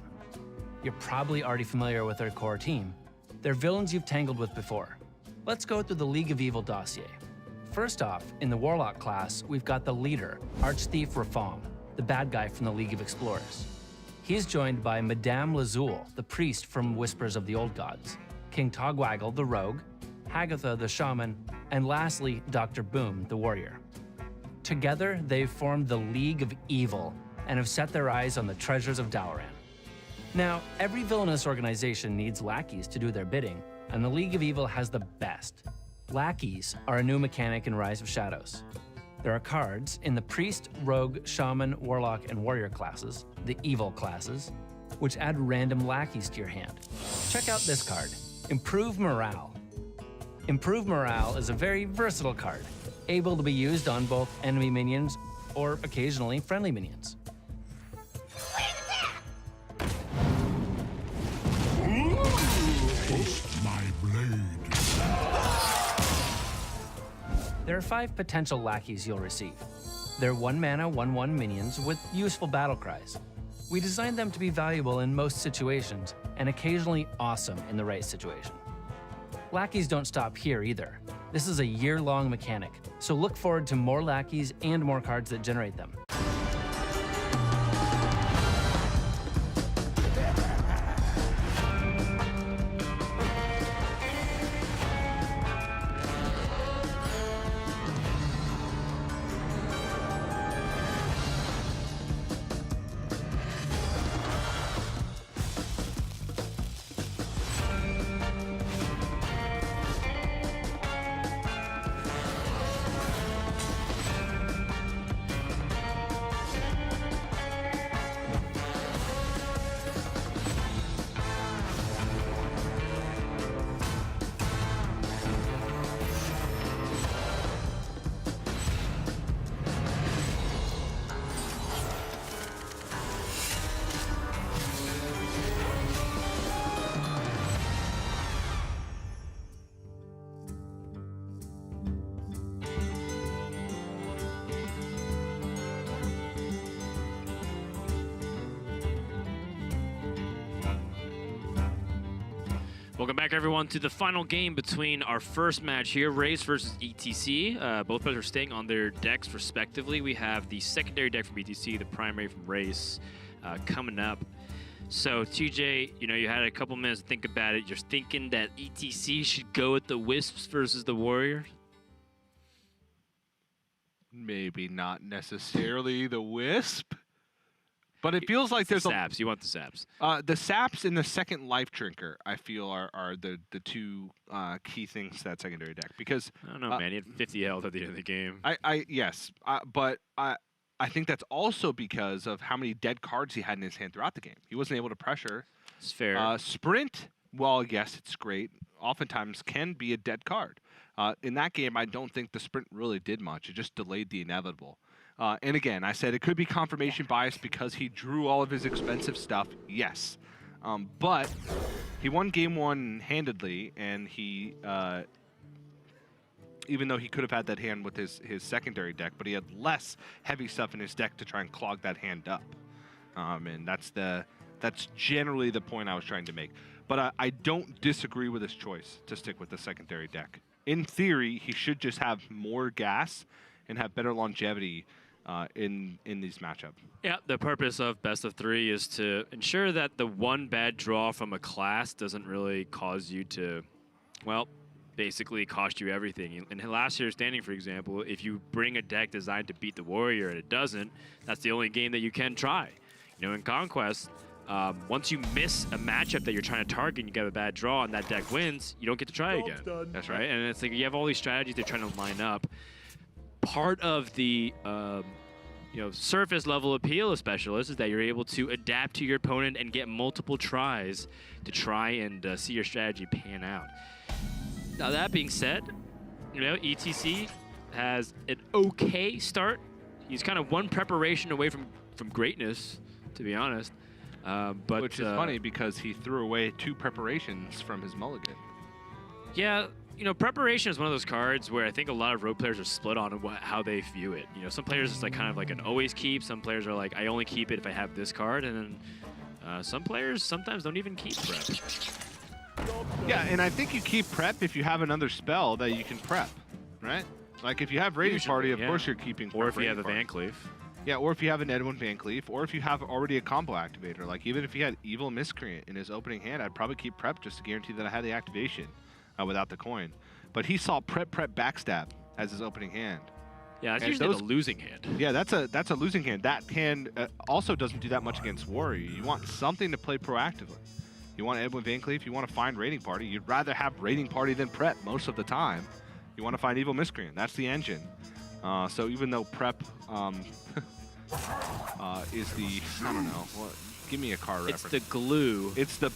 You're probably already familiar with their core team. They're villains you've tangled with before. Let's go through the League of Evil dossier. First off, in the Warlock class, we've got the leader, Archthief Rafaam, the bad guy from the League of Explorers. He's joined by Madame Lazul, the priest from Whispers of the Old Gods, King Togwaggle, the rogue, Hagatha, the shaman, and lastly, Dr. Boom, the warrior. Together, they've formed the League of Evil and have set their eyes on the treasures of Dalaran. Now, every villainous organization needs lackeys to do their bidding, and the League of Evil has the best. Lackeys are a new mechanic in Rise of Shadows. There are cards in the Priest, Rogue, Shaman, Warlock, and Warrior classes, the Evil classes, which add random lackeys to your hand. Check out this card, Improve Morale. Improve Morale is a very versatile card, able to be used on both enemy minions or occasionally friendly minions. My blade. There are 5 potential lackeys you'll receive. They're 1 mana, 1/1 minions with useful battle cries. We designed them to be valuable in most situations and occasionally awesome in the right situation. Lackeys don't stop here either. This is a year-long mechanic, so look forward to more lackeys and more cards that generate them. Welcome back, everyone, to the final game between our first match here, Rase versus ETC. Both players are staying on their decks, respectively. We have the secondary deck from ETC, the primary from Rase, coming up. So, TJ, you had a couple minutes to think about it. You're thinking that ETC should go with the Wisps versus the Warriors? Maybe not necessarily the Wisp, but it feels like there's Saps. You want the Saps. The Saps and the second Life Drinker, I feel, are the two key things to that secondary deck. Because I don't know, man. He had 50 health at the end of the game. Yes, but I think that's also because of how many dead cards he had in his hand throughout the game. He wasn't able to pressure. It's fair. Sprint, well, yes, it's great. Oftentimes can be a dead card. In that game, I don't think the Sprint really did much. It just delayed the inevitable. And again, I said it could be confirmation bias because he drew all of his expensive stuff, yes. But he won game 1 handedly, and he, even though he could have had that hand with his secondary deck, but he had less heavy stuff in his deck to try and clog that hand up. And that's generally the point I was trying to make. But I don't disagree with his choice to stick with the secondary deck. In theory, he should just have more gas and have better longevity in these matchups. Yeah, the purpose of best of 3 is to ensure that the one bad draw from a class doesn't really cause you to Well, basically cost you everything. In last year's standing, for example, if you bring a deck designed to beat the Warrior and it doesn't, that's the only game that you can try. You know, in Conquest, once you miss a matchup that you're trying to target and you get a bad draw and that deck wins, you don't get to try again. That's right. And it's like you have all these strategies they're trying to line up. Part of the surface level appeal of Specialists is that you're able to adapt to your opponent and get multiple tries to try and see your strategy pan out. Now that being said, you know, ETC has an okay start. He's kind of one preparation away from greatness, to be honest. But which is funny because he threw away 2 preparations from his mulligan. Yeah, you know, preparation is one of those cards where I think a lot of rogue players are split on how they view it. You know, some players it's like kind of like an always keep. Some players are like, I only keep it if I have this card, and then some players sometimes don't even keep prep. Yeah, and I think you keep prep if you have another spell that you can prep, right? Like if you have Raiding Party, of course you're keeping prep. Or if you have a Raiding Van Cleef. Yeah, or if you have an Edwin Van Cleef, or if you have already a combo activator. Like even if he had Evil Miscreant in his opening hand, I'd probably keep prep just to guarantee that I had the activation without the coin. But he saw prep backstab as his opening hand. Yeah, that's and usually the losing hand. Yeah, that's a losing hand. That hand also doesn't do that much against Warrior. You want something to play proactively. You want Edwin Van Cleef, you want to find Raiding Party. You'd rather have Raiding Party than prep most of the time. You want to find Evil Miscreant. That's the engine. So even though prep is the, I don't know, give me a car reference. It's the glue. It's the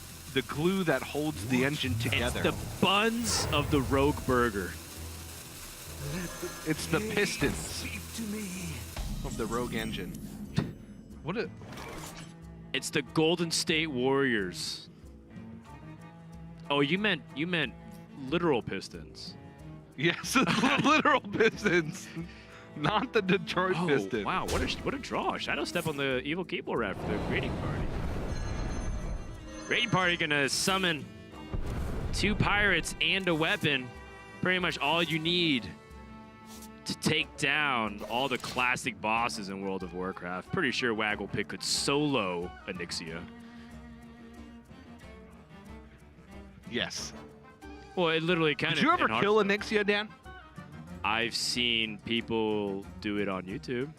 glue that holds the engine together. It's the buns of the Rogue Burger. It's the pistons of the Rogue engine. It's the Golden State Warriors. Oh, you meant literal pistons. Yes, literal pistons. Not the Detroit Pistons. Wow, what a draw. Shadow Step on the Evil Keeper rep for the Raiding Party. Raiding Party gonna summon 2 pirates and a weapon. Pretty much all you need to take down all the classic bosses in World of Warcraft. Pretty sure Wagglepig could solo Onyxia. Yes. Well, it literally kind of... Did you ever kill Onyxia, Dan? I've seen people do it on YouTube.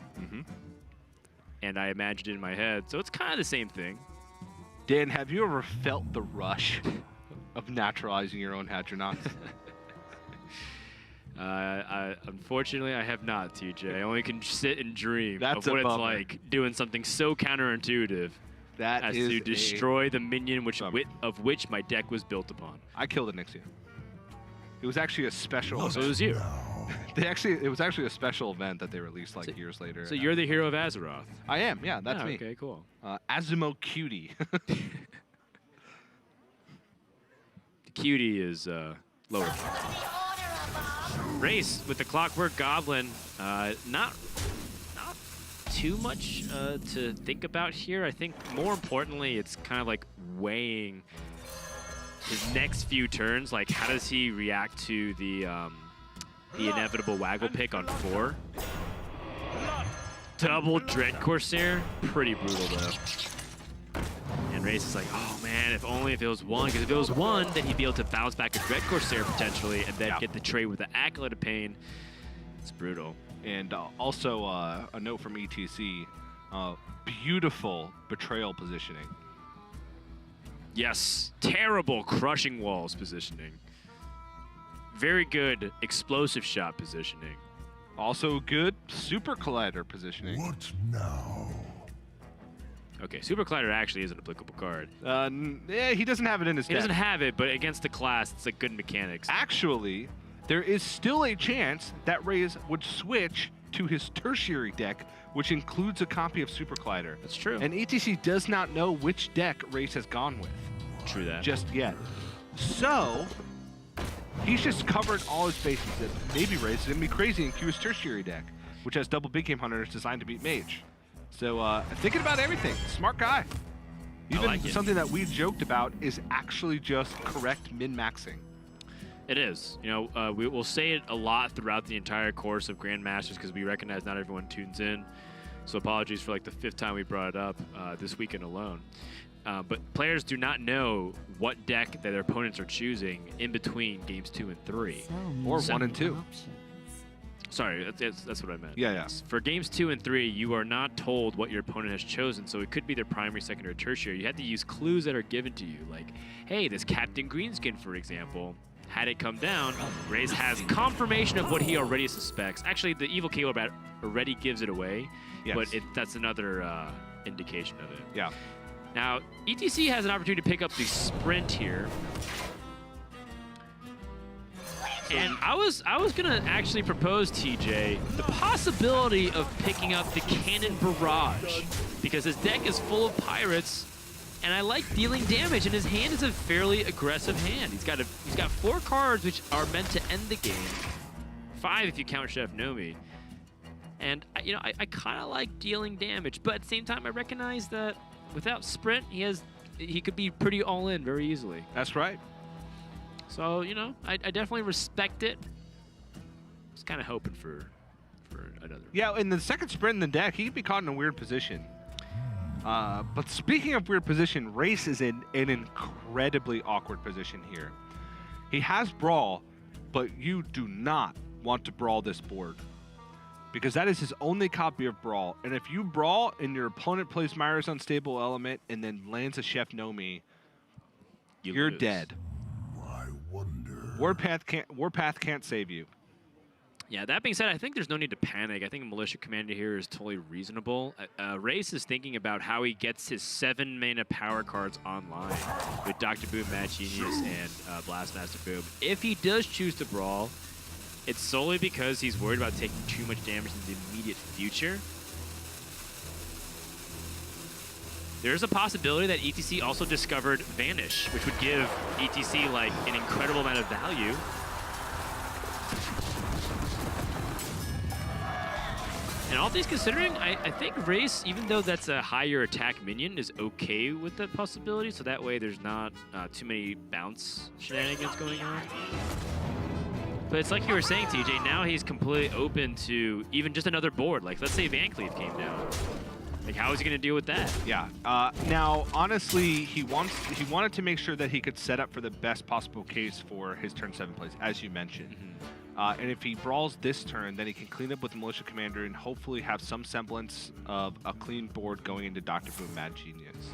And I imagined it in my head. So it's kind of the same thing. Dan, have you ever felt the rush of naturalizing your own Hadronauts? Unfortunately, I have not, TJ. I only can sit and dream That's of what a it's bummer. like doing something so counterintuitive as to destroy the minion of which my deck was built upon. I killed Onyxia. It was actually a special. So it was you. It was actually a special event that they released like years later. So you're the hero of Azeroth. I am. Yeah, that's me. Okay, cool. Azumo Cutie. The cutie is lower. Rase with the Clockwork Goblin. Not too much to think about here. I think more importantly, it's kind of like weighing his next few turns. Like, how does he react to the inevitable Waggle pick on 4? Double Dread Corsair, pretty brutal though. And Rase is like, oh man, if it was 1, because if it was 1, then he'd be able to bounce back a Dread Corsair potentially, and then get the trade with the Acolyte of Pain. It's brutal. And also a note from ETC, beautiful Betrayal positioning. Yes, terrible Crushing Walls positioning. Very good Explosive Shot positioning. Also good Super Collider positioning. What now? Okay, Super Collider actually is an applicable card. Yeah, he doesn't have it in his deck. He doesn't have it, but against the class, it's like good mechanics. Actually, there is still a chance that Rase would switch to his tertiary deck, which includes a copy of Super Collider. That's true. And ETC does not know which deck Rase has gone with. True that. Just yet. So, he's just covered all his bases. That maybe Rase is going to be crazy and queue his tertiary deck, which has double Big Game Hunters designed to beat Mage. So, thinking about everything. Smart guy. Even like it. something that we joked about is actually just correct min-maxing. It is. You know, we will say it a lot throughout the entire course of Grandmasters because we recognize not everyone tunes in. So apologies for like the 5th time we brought it up this weekend alone. But players do not know what deck that their opponents are choosing in between games 2 and 3. Or 1 and 2. Sorry, that's what I meant. Yeah. For games 2 and 3, you are not told what your opponent has chosen, so it could be their primary, secondary, or tertiary. You have to use clues that are given to you, like, hey, this Captain Greenskin, for example, had it come down, Rase has confirmation of what he already suspects. Actually, the Evil Cable Bat already gives it away, but that's another indication of it. Yeah. Now, ETC has an opportunity to pick up the Sprint here. And I was gonna actually propose, TJ, the possibility of picking up the Cannon Barrage, because his deck is full of pirates, and I like dealing damage, and his hand is a fairly aggressive hand. He's got 4 cards which are meant to end the game, 5 if you count Chef Nomi. And I kind of like dealing damage, but at the same time, I recognize that without Sprint, he could be pretty all in very easily. That's right. So, I definitely respect it. I was kind of hoping for another. Yeah, in the second Sprint in the deck, he could be caught in a weird position. But speaking of weird position, Rase is in an incredibly awkward position here. He has Brawl, but you do not want to Brawl this board, because that is his only copy of Brawl. And if you Brawl and your opponent plays Myra's Unstable Element and then lands a Chef Nomi, you're dead. Warpath can't save you. Yeah, that being said, I think there's no need to panic. I think Militia Commander here is totally reasonable. Rase is thinking about how he gets his 7 mana power cards online with Dr. Boom, Mad Genius, and Blastmaster Boom. If he does choose to Brawl, it's solely because he's worried about taking too much damage in the immediate future. There's a possibility that ETC also discovered Vanish, which would give ETC like an incredible amount of value. And all things considering, I think Rase, even though that's a higher attack minion, is okay with that possibility, so that way there's not too many bounce shenanigans going on. But it's like you were saying, TJ, now he's completely open to even just another board. Like, let's say Van Cleef came down. Like, how is he going to deal with that? Yeah. Now, honestly, he wanted to make sure that he could set up for the best possible case for his turn 7 plays, as you mentioned. And if he brawls this turn, then he can clean up with the Militia Commander and hopefully have some semblance of a clean board going into Dr. Boom Mad Genius.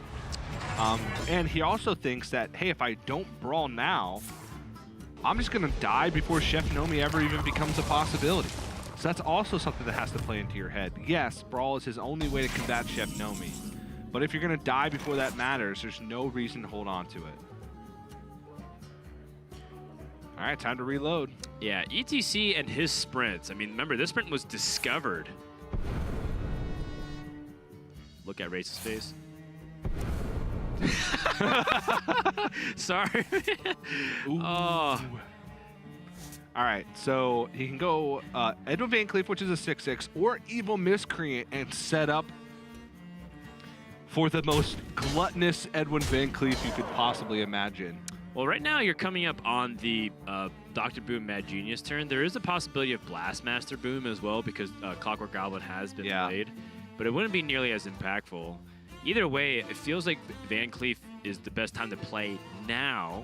And he also thinks that, hey, if I don't brawl now, I'm just going to die before Chef Nomi ever even becomes a possibility. So that's also something that has to play into your head. Yes, Brawl is his only way to combat Chef Nomi. But if you're going to die before that matters, there's no reason to hold on to it. All right, time to reload. Yeah, ETC and his sprints. I mean, remember, this sprint was discovered. Look at Race's face. Sorry. Oh. All right, so he can go Edwin Van Cleef, which is a 6/6, or Evil Miscreant and set up for the most gluttonous Edwin Van Cleef you could possibly imagine. Well, right now you're coming up on the Dr. Boom Mad Genius turn. There is a possibility of Blastmaster Boom as well, because Clockwork Goblin has been played, but it wouldn't be nearly as impactful. Either way, it feels like Van Cleef is the best time to play now,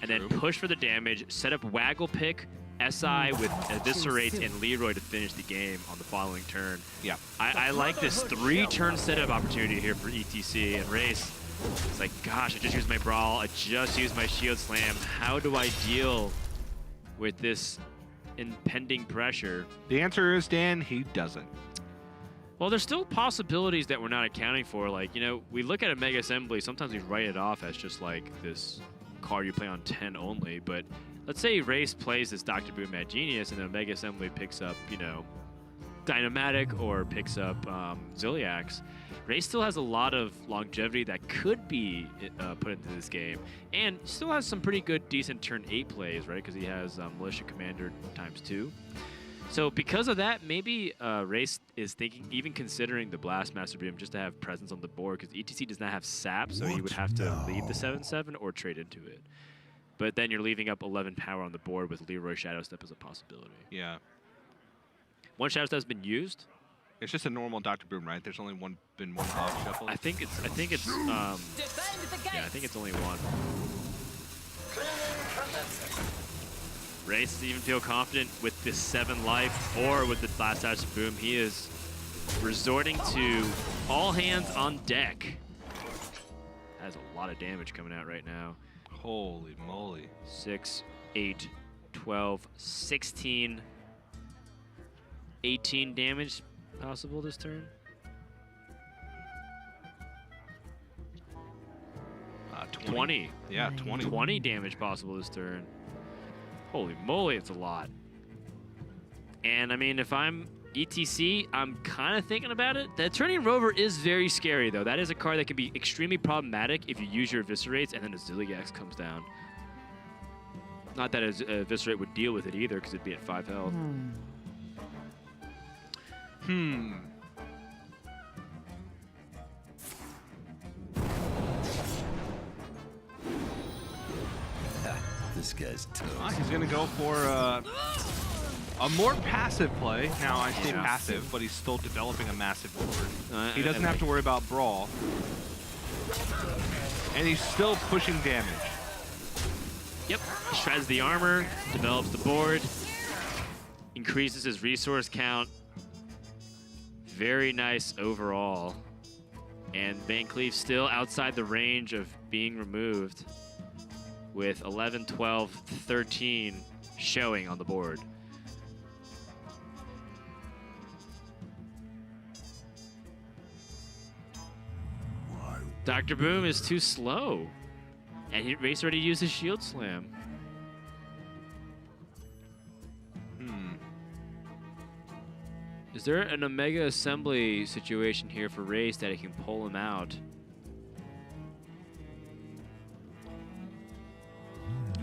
and then push for the damage, set up Waggle Pick, SI with Eviscerate and Leroy to finish the game on the following turn. Yeah. I like this 3-turn setup opportunity here for ETC and Race. It's like, gosh, I just used my Brawl, I just used my Shield Slam. How do I deal with this impending pressure? The answer is, Dan, he doesn't. Well, there's still possibilities that we're not accounting for. Like, we look at a Mega Assembly, sometimes we write it off as just like this card you play on 10 only, but let's say Race plays this Dr. Boom Mad Genius and then Mega Assembly picks up, Dynamatic or picks up Zilliax. Race still has a lot of longevity that could be put into this game, and still has some pretty good, decent turn 8 plays, right? Because he has Militia Commander ×2. So because of that, maybe Race is thinking, even considering the Blastmaster Boom, just to have presence on the board, because ETC does not have sap, so he would have to leave the 7/7 or trade into it. But then you're leaving up 11 power on the board with Leroy Shadow Step as a possibility. Yeah. One Shadow Step has been used. It's just a normal Dr. Boom, right? There's only been one bug shuffle. I think it's yeah, I think it's only one. Rase doesn't even feel confident with this 7 life or with the last touch of Boom. He is resorting to all hands on deck. Has a lot of damage coming out right now. Holy moly. 6, 8, 12, 16, 18 damage possible this turn. 20. Yeah, 20. 20 damage possible this turn. Holy moly, it's a lot. And I mean, if I'm ETC, I'm kind of thinking about it. The Turning Rover is very scary, though. That is a card that can be extremely problematic if you use your Eviscerates and then a Zilliax comes down. Not that a Eviscerate would deal with it either, because it'd be at 5 health. This guy's toast. He's going to go for a more passive play. Now, I say passive, but he's still developing a massive board. He doesn't have to worry about Brawl. And he's still pushing damage. Yep. Shreds the armor, develops the board, increases his resource count. Very nice overall. And Van Cleef still outside the range of being removed with 11, 12, 13 showing on the board. Dr. Boom is too slow. And Rase already used his Shield Slam. Is there an Omega Assembly situation here for Rase that it can pull him out?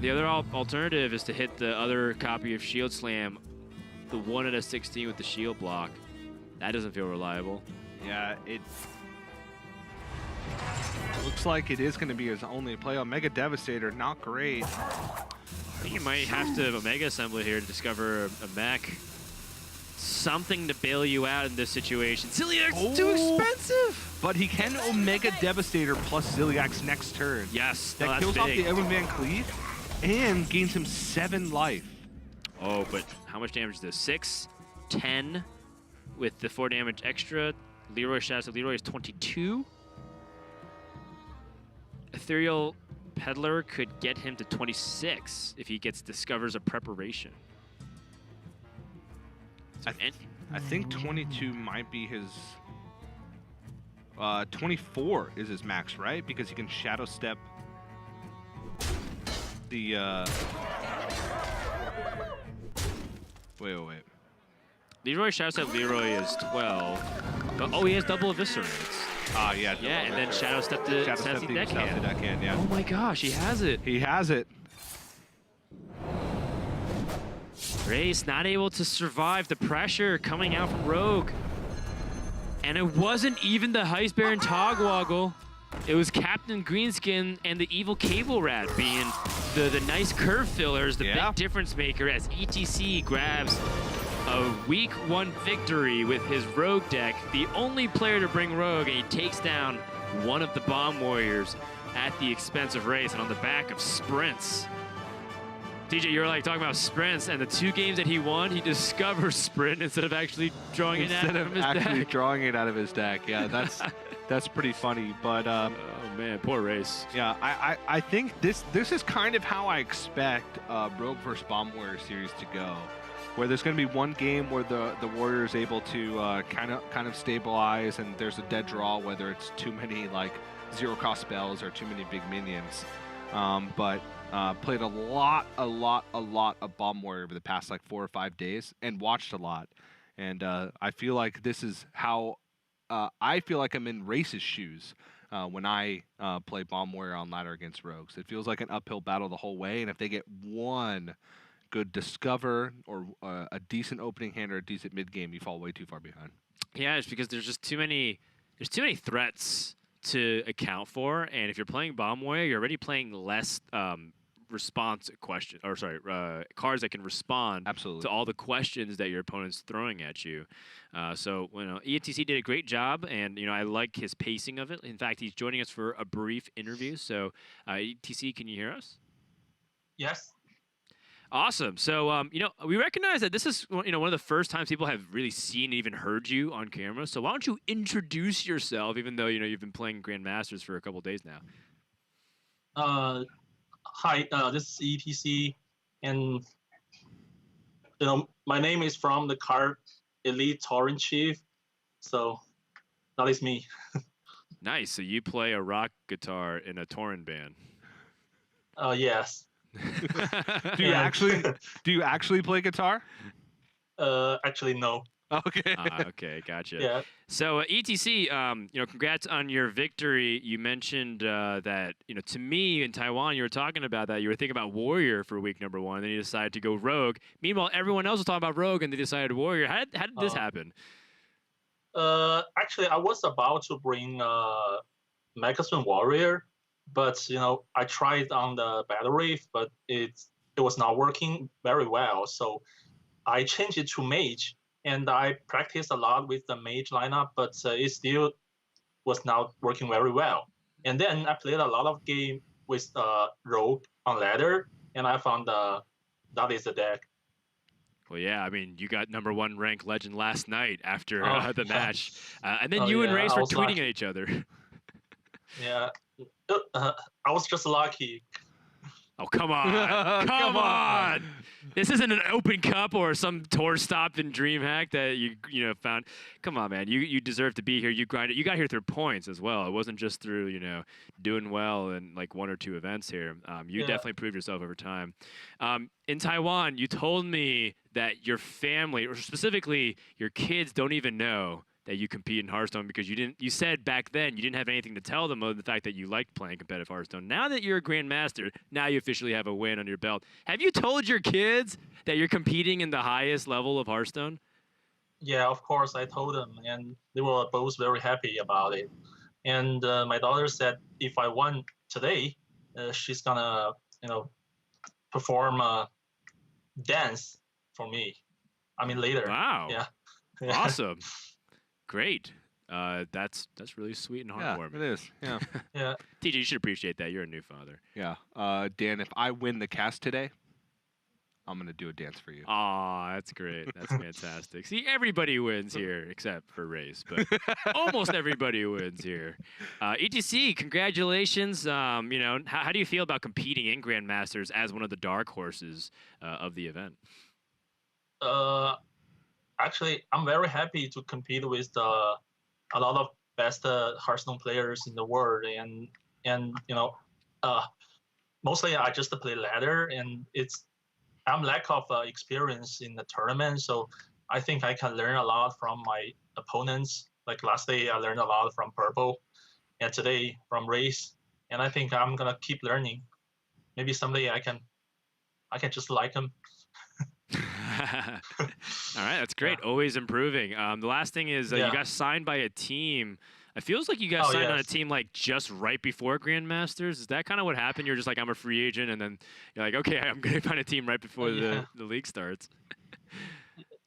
The other alternative is to hit the other copy of Shield Slam, the 1 out of 16 with the shield block. That doesn't feel reliable. Yeah, it looks like it is going to be his only play. Omega Devastator, not great. I think you might have to Omega Assembly here to discover a mech. Something to bail you out in this situation. Zilliax too expensive! But he can Omega Devastator plus Zilliax next turn. Yes, That kills off the Edwin Van Cleef and gains him 7 life. Oh, but how much damage is this? 6, 10 with the 4 damage extra. Leroy shots at Leroy is 22. Ethereal Peddler could get him to 26 if he discovers a preparation. I think 22 might be his... 24 is his max, right? Because he can Shadow Step the... Wait. Leroy shouts at Leroy is 12. But, oh, he has double Eviscerates. Yeah. Yeah, and then Shadow Step to Sassy Deckhand. Yeah. Oh my gosh, he has it. He has it. Rase not able to survive the pressure coming out from Rogue. And it wasn't even the Heist Baron Togwoggle. It was Captain Greenskin and the Evil Cable Rat being the nice curve fillers, the big difference maker as ETC grabs a week 1 victory with his Rogue deck. The only player to bring Rogue, and he takes down one of the Bomb Warriors at the expense of Rase and on the back of sprints. DJ, you're like talking about sprints, and the 2 games that he won, he discovered sprint instead of actually drawing it out of his deck. Drawing it out of his deck. Yeah, that's pretty funny. But oh man, poor Rase. Yeah, I think this is kind of how I expect Rogue vs Bomb Warrior series to go, where there's going to be one game where the Warrior is able to kind of stabilize, and there's a dead draw, whether it's too many like 0-cost spells or too many big minions. But played a lot of Bomb Warrior over the past like 4 or 5 days and watched a lot. And I feel like this is how I feel like I'm in Race's shoes when I play Bomb Warrior on ladder against Rogues. It feels like an uphill battle the whole way. And if they get one good discover or a decent opening hand or a decent mid game, you fall way too far behind. Yeah, it's because there's just too many threats to account for, and if you're playing Bomb Warrior, you're already playing less response question, or sorry, cards that can respond Absolutely. to all the questions that your opponent's throwing at you. So ETC did a great job, and I like his pacing of it. In fact, he's joining us for a brief interview. So ETC, can you hear us? Yes. Awesome. So, we recognize that this is, one of the first times people have really seen and even heard you on camera. So why don't you introduce yourself, even though, you've been playing Grandmasters for a couple days now? Hi, this is ETC, and, my name is from the card Elite Torrent Chief, so that is me. Nice. So you play a rock guitar in a Tauren band. Yes. Do you actually play guitar? Actually, no. Okay. Okay, gotcha. Yeah. So ETC, congrats on your victory. You mentioned that, to me in Taiwan, you were talking about that. You were thinking about Warrior for week number 1, and then you decided to go Rogue. Meanwhile, everyone else was talking about Rogue, and they decided Warrior. How did this happen? Actually, I was about to bring Megaswing Warrior, but I tried on the Battle Reef, but it was not working very well. So I changed it to Mage, and I practiced a lot with the Mage lineup, but it still was not working very well. And then I played a lot of game with Rogue on ladder, and I found that is the deck. Well, yeah, I mean, you got number 1 ranked Legend last night after the yeah. match. And then you and Rase were tweeting at each other. Yeah. I was just lucky. Oh, come on. Come on. This isn't an open cup or some tour stop in DreamHack that you found. Come on, man. You deserve to be here. You grinded. You got here through points as well. It wasn't just through, doing well in like 1 or 2 events here. You definitely proved yourself over time. In Taiwan, you told me that your family, or specifically your kids, don't even know that you compete in Hearthstone because you said back then you didn't have anything to tell them other than the fact that you liked playing competitive Hearthstone. Now that you're a Grandmaster, now you officially have a win under your belt. Have you told your kids that you're competing in the highest level of Hearthstone? Yeah, of course, I told them, and they were both very happy about it. And my daughter said if I won today, she's gonna, perform a dance for me. I mean, later. Wow. Yeah. Awesome. Great. That's really sweet and heartwarming. It is. Yeah. Yeah. TJ, you should appreciate that. You're a new father. Yeah. Dan, if I win the cast today, I'm gonna do a dance for you. Aw, that's great. That's fantastic. See, everybody wins here except for Rase, but almost everybody wins here. ETC, congratulations. How do you feel about competing in Grandmasters as one of the dark horses of the event? Actually, I'm very happy to compete with a lot of best Hearthstone players in the world, and mostly I just play ladder, and I'm lack of experience in the tournament, so I think I can learn a lot from my opponents. Like last day, I learned a lot from Purple, and today from Rase, and I think I'm gonna keep learning. Maybe someday I can just like him. All right, that's great. Yeah. Always improving. The last thing is you got signed by a team. It feels like you got signed on a team like just right before Grandmasters. Is that kind of what happened? You're just like, I'm a free agent, and then you're like, okay, I'm going to find a team right before the league starts.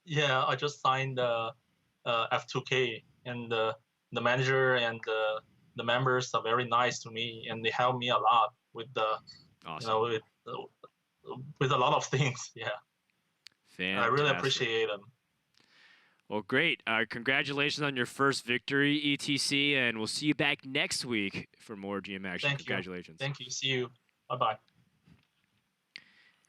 Yeah, I just signed F2K, and the manager and the members are very nice to me, and they help me a lot with with a lot of things. Yeah. Fantastic. I really appreciate them. Well, great. Congratulations on your first victory, ETC, and we'll see you back next week for more GM action. Congratulations. Thank you. See you. Bye-bye.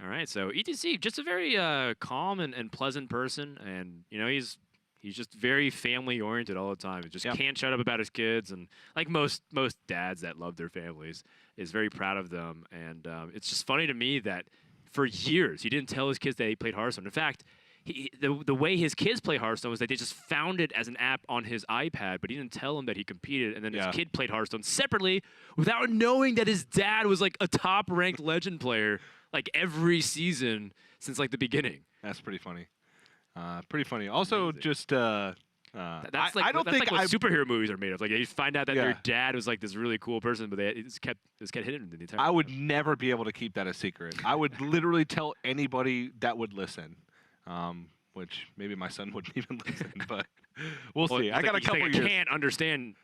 All right, so ETC, just a very calm and pleasant person, and he's just very family oriented all the time. He just can't shut up about his kids, and like most dads that love their families, is very proud of them. And it's just funny to me that for years he didn't tell his kids that he played Hearthstone. In fact, the way his kids play Hearthstone was that they just found it as an app on his iPad, but he didn't tell them that he competed, and then his kid played Hearthstone separately without knowing that his dad was like a top-ranked Legend player like every season since like the beginning. That's pretty funny. Pretty funny. Also, Amazing. just That's like, I don't that's think like what superhero movies are made of. Like you find out that Yeah. their dad was like this really cool person, but they just kept hitting him the entire I time. would never be able to keep that a secret. I would literally tell anybody that would listen, which maybe my son wouldn't even listen, but we'll see. He's I got like, a couple I years. can't understand,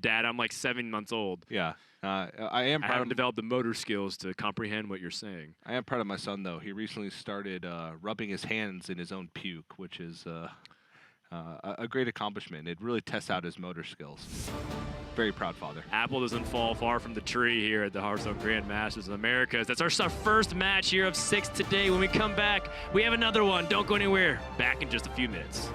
Dad. I'm like 7 months old. Yeah, I am I proud haven't of developed the motor skills to comprehend what you're saying. I am proud of my son, though. He recently started rubbing his hands in his own puke, which is a great accomplishment. It really tests out his motor skills. Very proud father. Apple doesn't fall far from the tree here at the Hearthstone Grandmasters of Americas. That's our first match here of 6 today. When we come back, we have another one. Don't go anywhere. Back in just a few minutes.